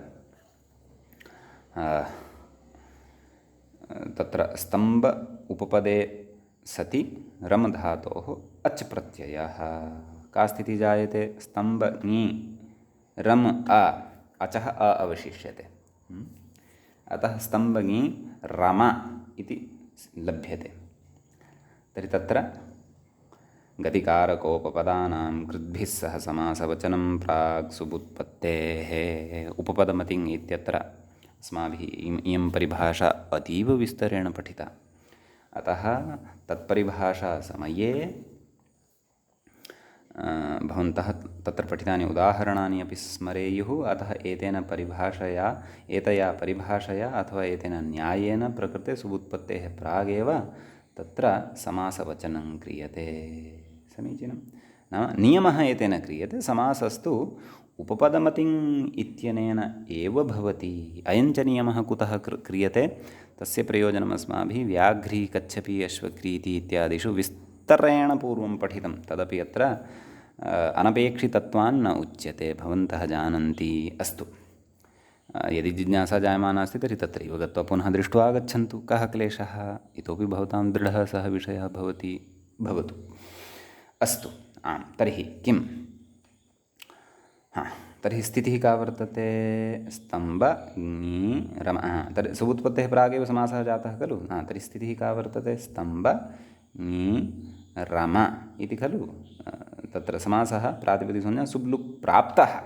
A: स्तम्भ उपपदे सति रम धातोः अच् प्रत्ययः। का स्थितिः जायते? स्तम्भङि रम अचः अवशिष्यते। अतः स्तम्भङि रम इति लभ्यते। तर्हि तत्र गतिकारकोपपदानां कृद्भिः सह समासवचनं प्राक् सुबुत्पत्तेः उपपदमतिङ् इत्यत्र अस्माभिः इयं परिभाषा अतीव विस्तरेण पठिता। अतः तत्परिभाषासमये भवन्तः तत्र पठितानि उदाहरणानि अपि स्मरेयुः। अतः एतया परिभाषया अथवा एतेन न्यायेन प्रकृते सुबुत्पत्तेः प्रागेव तत्र समासवचनं क्रियते। समीचीनं। नाम नियमः एतेन क्रियते, समासस्तु उपपदमतिङ् इत्यनेन एव भवति। अयञ्च नियमः कुतः क्रियते? तस्य प्रयोजनम् अस्माभिः व्याघ्री कच्छपी अश्वक्रीति इत्यादिषु विस्तरेण पूर्वं पठितं। तदपि अत्र अनपेक्षितत्वान्न उच्यते, भवन्तः जानन्ति। अस्तु, यदि जिज्ञासा जायमाना अस्ति तर्हि तत्रैव गत्वा पुनः दृष्ट्वा आगच्छन्तु, कः क्लेशः? इतोपि भवतां दृढः सः विषयः भवतु। अस्तु, आम्, तर्हि किम्? तर्हि स्थितिः का वर्तते? स्तम्भ ङी रम। तर्हि सुबुत्पत्तेः प्रागेव समासः जातः खलु। तर्हि स्थितिः का वर्तते? स्तम्भ ङी रम इति खलु। तत्र समासः प्रातिपदिकसंज्ञा सुब्लुक् प्राप्तः।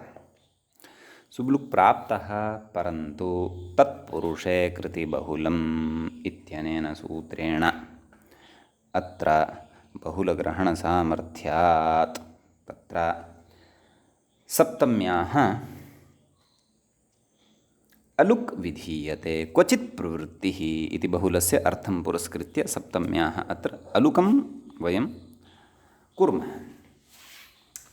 A: सुब्लुक् प्राप्तः, परन्तु तत्पुरुषे कृतिबहुलम् इत्यनेन सूत्रेण अत्र बहुलग्रहणसामर्थ्यात् तत्र सप्तम्याः अलुक् विधीयते। क्वचित् प्रवृत्तिः इति बहुलस्य अर्थं पुरस्कृत्य सप्तम्याः अत्र अलुकं वयं कुर्मः।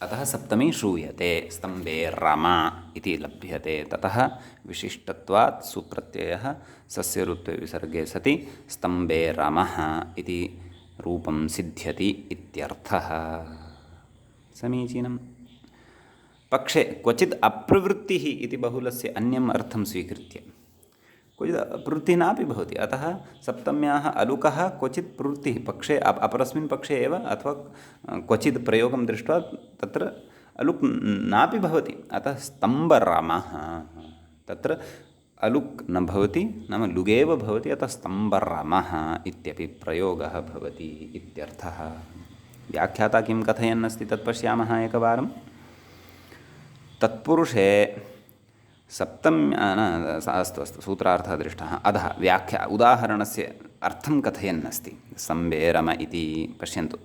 A: अतः सप्तमी श्रूयते। स्तम्भे रमा इति लभ्यते। ततः विशिष्टत्वात् सुप्रत्ययः सस्य ऋत्वे विसर्गे सति स्तम्भे रमः इति रूपं सिद्ध्यति इत्यर्थः। समीचीनं। पक्षे क्वचित् अप्रवृत्तिः इति बहुलस्य अन्यम् अर्थं स्वीकृत्य क्वचित् प्रवृत्तिः नापि भवति। अतः सप्तम्याः अलुकः क्वचित् प्रवृत्तिः पक्षे अपरस्मिन् पक्षे एव अथवा क्वचित् प्रयोगं दृष्ट्वा तत्र अलुक् नापि भवति। अतः स्तम्भरमः, तत्र अलुक् न भवति, नाम लुगेव भवति। अतः स्तम्भरमः इत्यपि प्रयोगः भवति इत्यर्थः। व्याख्याता किं कथयन्नस्ति तत् पश्यामः एकवारं। तत्पुरुषे अस्तु सूत्रार्थः दृष्टः। अधः व्याख्या उदाहरणस्य अर्थं कथयन्नस्ति। स्तम्भे रम इति पश्यन्तु।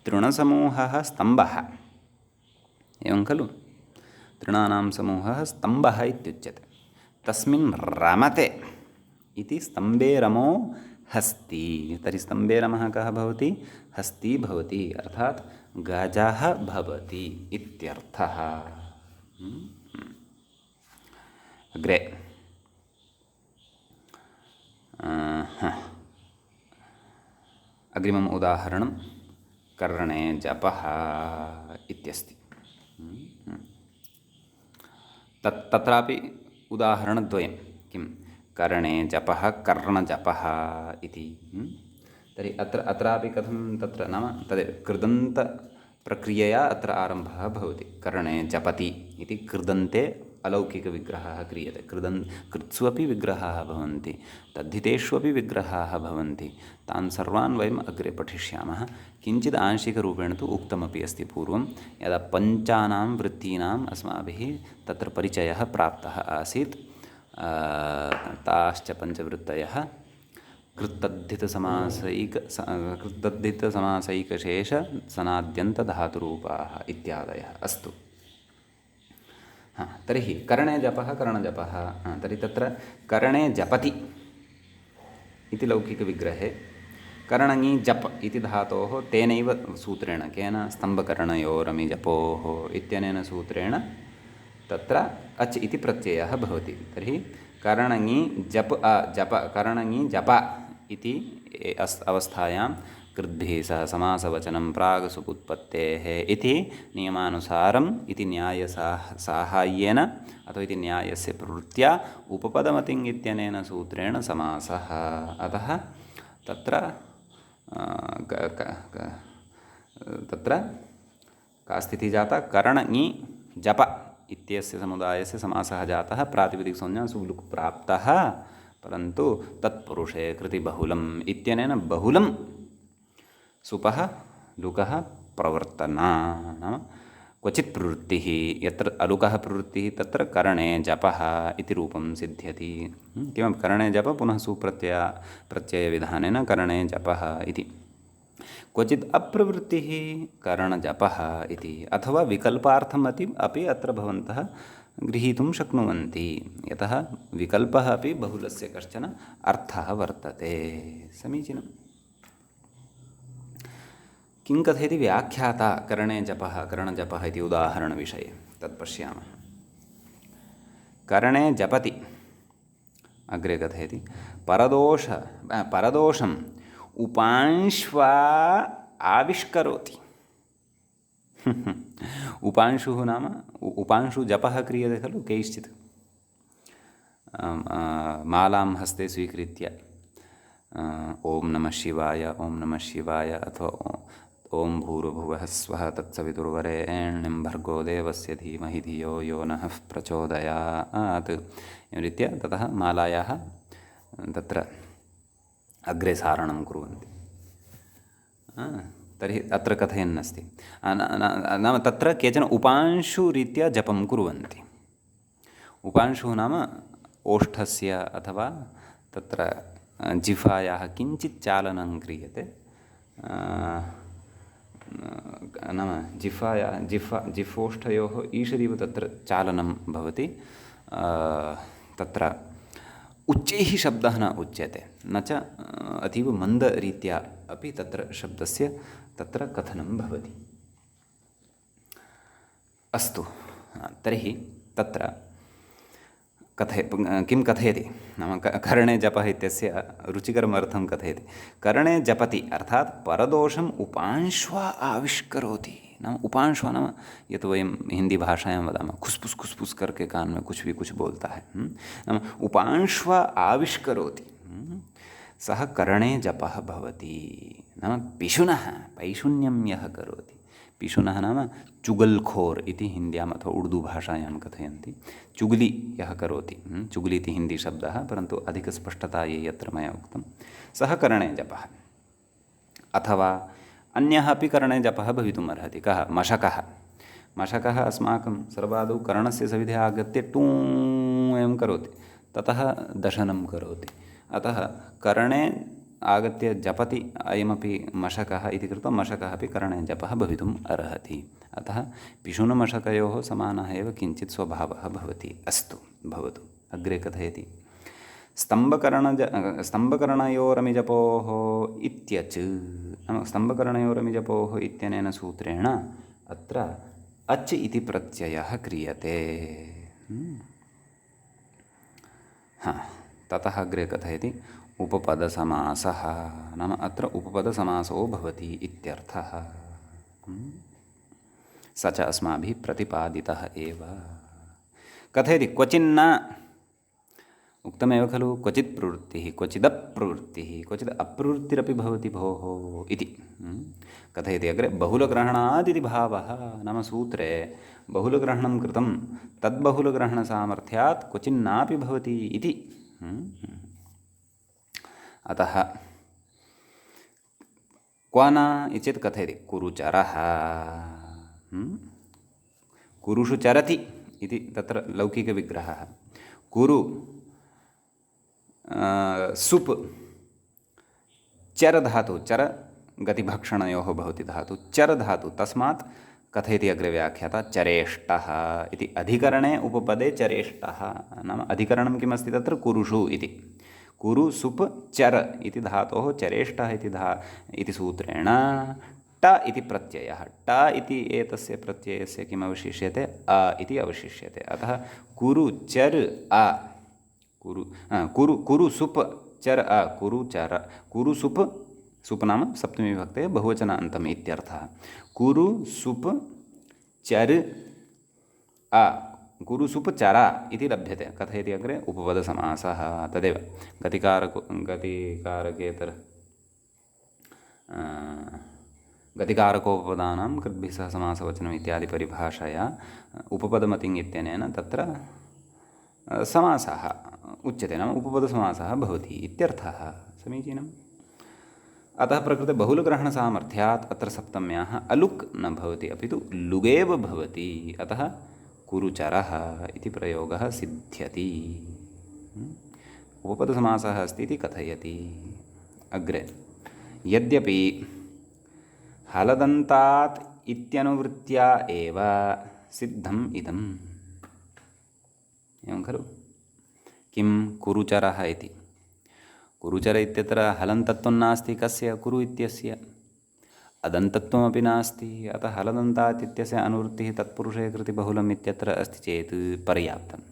A: तृणसमूहः स्तम्भः, एवं खलु। तृणानां समूहः स्तम्भः इत्युच्यते। तस्मिन् रमते इति स्तम्भे रमो हस्ति। तर्हि स्तम्भे रमः कः भवति? हस्ती भवति, अर्थात् गजः भवति इत्यर्थः। अग्रे अग्रिमम् उदाहरणं कर्णे जपः इत्यस्ति। तत्रापि उदाहरणद्वयं। किं? कर्णे जपः, कर्णजपः इति। तर्हि अत्रापि कथं तत्र नाम तदेव कृदन्तप्रक्रियया अत्र आरम्भः भवति। कर्णे जपति इति कृदन्ते अलौकिकविग्रहः क्रियते। कृत्सु अपि विग्रहाः भवन्ति, तद्धितेष्वपि विग्रहाः भवन्ति। तान् सर्वान् वयम् अग्रे पठिष्यामः। किञ्चित् आंशिकरूपेण तु उक्तमपि अस्ति पूर्वं, यदा पञ्चानां वृत्तीनाम् अस्माभिः तत्र परिचयः प्राप्तः आसीत्। ताश्च पञ्चवृत्तयः कृत्तद्धितसमासैकशेष सनाद्यन्तधातुरूपाः इत्यादयः। अस्तु, तर्हि कर्णे जपः, कर्णजपः। तर्हि तत्र कर्णे जपति इति लौकिकविग्रहे कर्णङि जप इति धातोः तेनैव सूत्रेण, केन? स्तम्भकर्णयोरमिजपोः इत्यनेन सूत्रेण तत्र अच् इति प्रत्ययः भवति। तर्हि कर्णङि जप जप, कर्णङि जप इति अवस्थायां कृद्भिः सह समासवचनं प्राग् सुबुत्पत्तेः इति नियमानुसारम् इति न्यायसाहाय्येन अथवा इति न्यायस्य प्रवृत्त्या उपपदमतिङ् इत्यनेन सूत्रेण समासः। अतः तत्र का स्थितिः जाता? कर्णङि जप इत्यस्य समुदायस्य समासः जातः। प्रातिपदिकसंज्ञा सुब्लुक् प्राप्तः, परन्तु तत्पुरुषे कृतिबहुलम् इत्यनेन बहुलं सुपः लुकः प्रवर्तना, नाम क्वचित् प्रवृत्तिः। यत्र अलुकः प्रवृत्तिः तत्र कर्णे जपः इति रूपं सिद्ध्यति। किमपि कर्णे जप पुनः प्रत्ययविधानेन कर्णे जपः इति। क्वचित् अप्रवृत्तिः कर्णजपः इति, अथवा विकल्पार्थम् अपि अत्र भवन्तः गृहीतुं शक्नुवन्ति। यतः विकल्पः अपि बहुलस्य कश्चन अर्थः वर्तते। समीचीनम्। किं कथयति व्याख्याता करणे जपः करणजपः इति उदाहरणविषये तत् पश्यामः। करणे जपति अग्रे कथयति परदोषम् उपांश्वा आविष्करोति। उपांशुः नाम उपांशुजपः क्रियते खलु कैश्चित् मालां हस्ते स्वीकृत्य ॐ नमः शिवाय ॐ नमः शिवाय अथवा ॐ भूर्भुवः स्वः तत्सवितुर्वरेण्यं भर्गो देवस्य धीमहि धियो यो नः प्रचोदयात् एवं रीत्या ततः मालायाः तत्र अग्रे सारणं कुर्वन्ति। तर्हि अत्र कथयन्नस्ति नाम तत्र केचन उपांशुरीत्या जपं कुर्वन्ति। उपांशुः नाम ओष्ठस्य अथवा तत्र जिह्वायाः किञ्चित् चालनं क्रियते। नाम जिह्वोष्ठयोः ईषदिव तत्र चालनं भवति। तत्र उच्चैः शब्दः न उच्यते, न च अतीव मन्दरीत्या अपि तत्र शब्दस्य तत्र कथनं भवति। अस्तु, तर्हि तत्र किं कथयति नाम करणे जपः इत्यस्य रुचिकरम् अर्थं कथयति। करणे जपति अर्थात् परदोषम् उपांश्वा आविष्करोति। नाम उपांश्वा नाम यत् वयं हिंदी भाषायां वदामः खुसपुस खुसपुस करके कान में कुछ भी कुछ बोलता है, नाम उपांश्वा आविष्करोति। सः करणे जपः भवति। नाम पिशुनः पैशुन्यं यः करोति, पिशुनः नाम चुगल्खोर् इति हिन्द्याम् अथवा उर्दू भाषायां कथयन्ति। चुगली यः करोति, चुगली इति हिन्दी शब्दः, परन्तु अधिकस्पष्टतायै यत्र मया उक्तं सः करणे जपः। अथवा अन्यः अपि करणे जपः भवितुम् अर्हति। कः? मशकः। मशकः अस्माकं सर्वादौ कर्णस्य सविधे आगत्य टूँ एवं करोति, ततः दशनं करोति। अतः करणे आगत्य जपति अयमपि मशकः इति कृत्वा मशकः अपि करणे जपः भवितुम् अर्हति। अतः पिशुनमशकयोः समानः एव किञ्चित् स्वभावः भवति। अस्तु, भवतु। अग्रे कथयति स्तम्भकरणयोरमिजपोः इत्यच्। नाम स्तम्भकरणयोरमिजपोः इत्यनेन सूत्रेण अत्र अच् इति प्रत्ययः क्रियते। ततः अग्रे कथयति उपपदसमासः। नाम अत्र उपपदसमासो भवति इत्यर्थः। स च अस्माभिः प्रतिपादितः एव। कथयति क्वचिन्न, उक्तमेव खलु क्वचित् प्रवृत्तिः क्वचिदप्रवृत्तिः क्वचित् अप्रवृत्तिरपि भवति भोः इति। कथयति अग्रे बहुलग्रहणात् इति भावः। नाम सूत्रे बहुलग्रहणं कृतं तद्बहुलग्रहणसामर्थ्यात् क्वचिन्नापि भवति इति। अतः क्व न इचेत् कथयति कुरुचरः। कुरुषु चरति इति तत्र लौकिकविग्रहः। कुरु सुप् चर धातु, चर गतिभक्षणयोः भवति धातु, चर धातु, तस्मात् कथयति अग्रे व्याख्याता चरेष्टः इति। अधिकरणे उपपदे चरेष्टः नाम अधिकरणं किमस्ति तत्र कुरुषु इति। कुरु सुप् चर इति धातोः चरेष्टः इति सूत्रेण ट इति प्रत्ययः। ट इति एतस्य प्रत्ययस्य किम् अवशिष्यते? अ इति अवशिष्यते। अतः कुरु चर अ, कुरु सुप् चर अ, कुरु चर, कुरु सुप्, सुप् नाम सप्तमी विभक्ते बहुवचनान्तम् इत्यर्थः। कुरु सुप् चर अ, कुरु सुप् चर इति लभ्यते। कथयति अग्रे उपपदसमासः तदेव गतिकारकोपपदानां कृद्भिः सह समासवचनम् इत्यादि परिभाषया उपपदमतिङ् इत्यनेन तत्र समासः उच्यते। नाम उपपदसमासः भवति इत्यर्थः। समीचीनम्। अतः प्रकृते बहुलग्रहणसामर्थ्यात् अत्र सप्तम्याः अलुक् न भवति, अपि तु लुगेव भवति। अतः कुरुचरः इति प्रयोगः सिद्ध्यति। उपपदसमासः अस्ति इति कथयति। अग्रे यद्यपि हलदन्तात् इत्यनुवृत्त्या एव सिद्धम् इदम्। एवं खलु? किं कुरुचरः इति। कुरुचर इत्यत्र हलन्तत्वं नास्ति। कस्य? कुरु इत्यस्य। अदन्तत्वमपि नास्ति, अतः हलदन्तात् इत्यस्य अनुवृत्तिः तत्पुरुषे कृति बहुलम् इत्यत्र अस्ति चेत् पर्याप्तम्।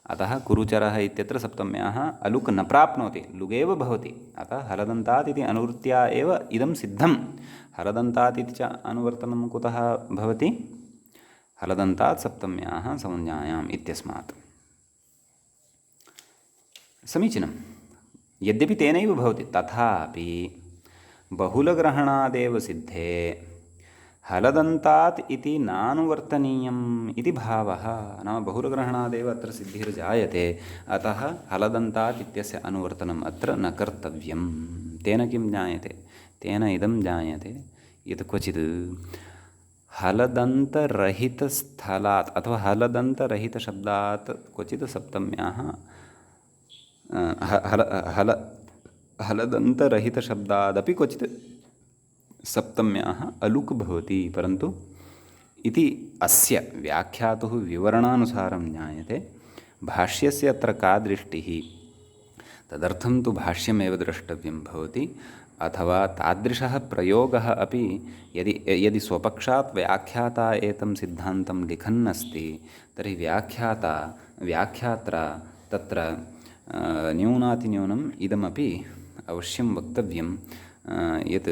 A: अतः कुरुचरः इत्यत्र सप्तम्याः अलुक् न प्राप्नोति, लुगेव भवति। अतः हलदन्तात् इति अनुवृत्त्या एव इदं सिद्धं। हलदन्तात् इति च अनुवर्तनं कुतः भवति? हलदन्तात् सप्तम्याः संज्ञायाम् इत्यस्मात्। समीचीनं। यद्यपि तेनैव भवति, तथापि बहुलग्रहणादेव सिद्धे हलदन्तात् इति नानुवर्तनीयम् इति भावः। नाम बहुलग्रहणादेव अत्र सिद्धिर्जायते, अतः हलदन्तात् इत्यस्य अनुवर्तनम् अत्र न कर्तव्यं। तेन किं ज्ञायते? तेन इदं ज्ञायते यत् क्वचित् हलदन्तरहितस्थलात् अथवा हलदन्तरहितशब्दात् क्वचित् सप्तम्याः हलदन्तरहितशब्दादपि क्वचित् सप्तम्याः अलुक् भवति, परन्तु इति अस्य व्याख्यातुः विवरणानुसारं ज्ञायते। भाष्यस्य अत्र का दृष्टिः? तदर्थं तु भाष्यमेव द्रष्टव्यं भवति, अथवा तादृशः प्रयोगः अपि यदि स्वपक्षात् व्याख्याता एतं सिद्धान्तं लिखन् अस्ति, तर्हि व्याख्यात्रा तत्र न्यूनातिन्यूनम् इदमपि अवश्यं वक्तव्यं यत्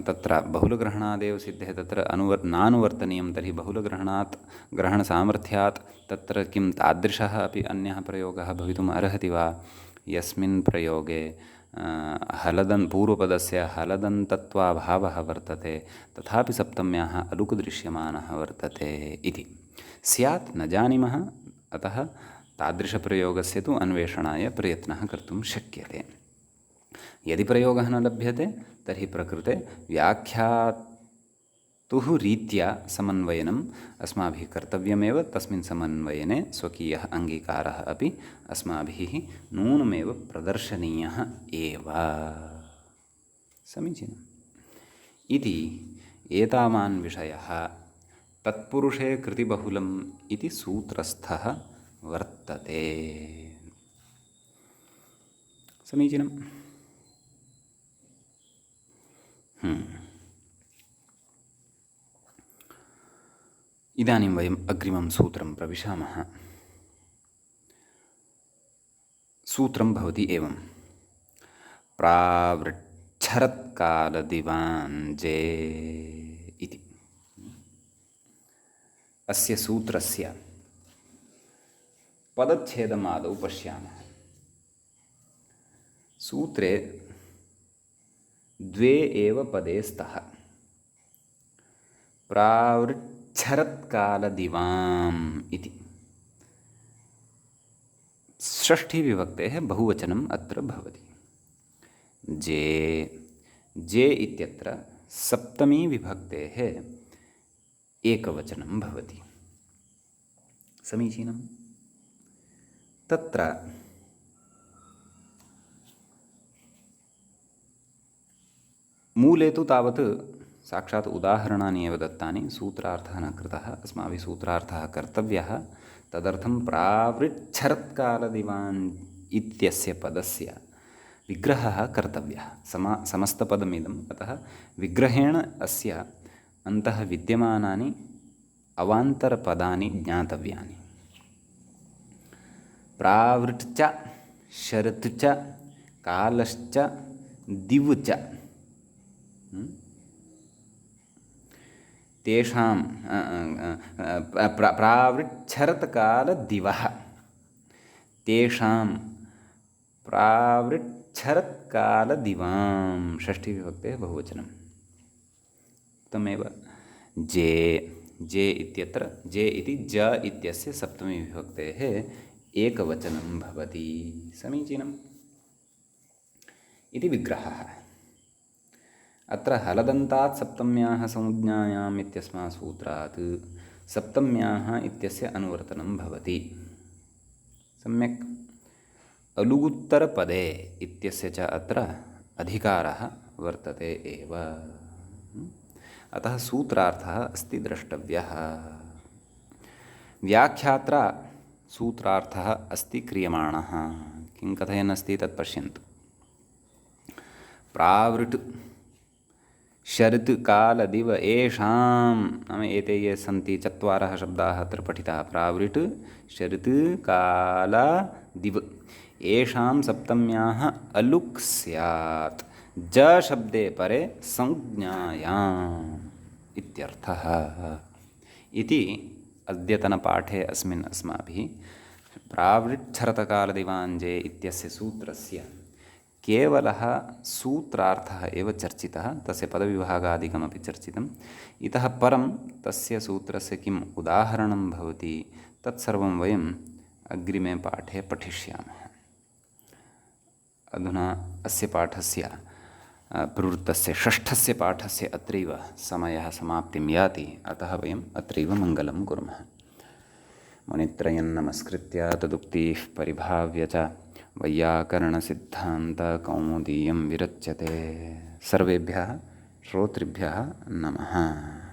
A: तत्र बहुलग्रहणादेव सिद्धे तत्र नानुवर्तनीयं। तर्हि बहुलग्रहणात् ग्रहणसामर्थ्यात् तत्र किं तादृशः अपि अन्यः प्रयोगः भवितुम् अर्हति वा? यस्मिन् प्रयोगे पूर्वपदस्य हलदन्तत्वाभावः वर्तते, तथापि सप्तम्याः अलुक् दृश्यमानः वर्तते इति स्यात्, न जानीमः। अतः तादृशप्रयोगस्य तु अन्वेषणाय प्रयत्नः कर्तुं शक्यते। यदि प्रयोगः न लभ्यते तर्हि प्रकृते व्याख्यातुः रीत्या समन्वयनम् अस्माभिः कर्तव्यमेव। तस्मिन् समन्वयने स्वकीयः अङ्गीकारः अपि अस्माभिः नूनमेव प्रदर्शनीयः एव। समीचीनम्। इति एतावान् विषयः तत्पुरुषे कृतिबहुलम् इति सूत्रस्थः वर्तते। समीचीनम्। इदानीं वयम् अग्रिमं सूत्रं प्रविशामः। सूत्रं भवति एवं: प्रावृच्छरत्कालदिवाञ्जे इति। अस्य सूत्रस्य पदच्छेदम् आदौ पश्यामः। सूत्रे द्वे एव पदे स्तः। प्रावृच्छरत्कालदिवाम् इति षष्ठीविभक्तेः बहुवचनम् अत्र भवति। जे इत्यत्र सप्तमी विभक्तेः एकवचनं भवति। समीचीनं। तत्र मूले तु तावत् साक्षात् उदाहरणानि एव दत्तानि, सूत्रार्थः न कृतः। अस्माभिः सूत्रार्थः कर्तव्यः। तदर्थं प्रावृच्छरत्कालदिवान् इत्यस्य पदस्य विग्रहः कर्तव्यः। समस्तपदमिदम्, अतः विग्रहेण अस्य अन्तः विद्यमानानि अवान्तरपदानि ज्ञातव्यानि। प्रावृट् च, शरत् च, कालश्च, दिव् च, तेषां प्रावृच्छरत्कालदिवः, तेषां प्रावृच्छरत्कालदिवां षष्ठीविभक्तेः बहुवचनम्। तमेव जे इत्यत्र जे इति ज इत्यस्य सप्तमी विभक्तेः एकवचनं भवति। समीचीनम्। इति विग्रहः। अत्र हलदन्तात् सप्तम्याः संज्ञायाम् इत्यस्मात् सूत्रात् सप्तम्याः इत्यस्य अनुवर्तनं भवति। सम्यक्। अलुगुत्तरपदे इत्यस्य च अत्र अधिकारः वर्तते एव। अतः सूत्रार्थः अस्ति द्रष्टव्यः। व्याख्यात्रा सूत्रार्थः अस्ति क्रियमाणः। किं कथयन् अस्ति तत् पश्यन्तु। प्रावृट् शरत् कालदिव येषां नाम एते ये सन्ति चत्वारः शब्दाः अत्र पठिताः प्रावृट् शरत् काल दिव येषां सप्तम्याः अलुक् स्यात् ज शब्दे परे संज्ञायाम् इत्यर्थः इति अद्यतनपाठे अस्मिन् अस्माभिः प्रावृट्छरतकालदिवाञ्जे इत्यस्य सूत्रस्य केवलः सूत्रार्थः एव चर्चितः, तस्य पदविभागादिकमपि चर्चितम्। इतः परं तस्य सूत्रस्य किम् उदाहरणं भवति तत्सर्वं वयम् अग्रिमे पाठे पठिष्यामः। अधुना अस्य पाठस्य प्रवृत्तस्य षष्ठस्य पाठस्य अत्रैव समयः समाप्तिं याति, अतः वयम् अत्रैव मङ्गलं कुर्मः। मुनित्रयं नमस्कृत्य तदुक्तिः परिभाव्य च वैयाकरणसिद्धान्तकौमुदीयं विरच्यते। सर्वेभ्यः श्रोतृभ्यः नमः।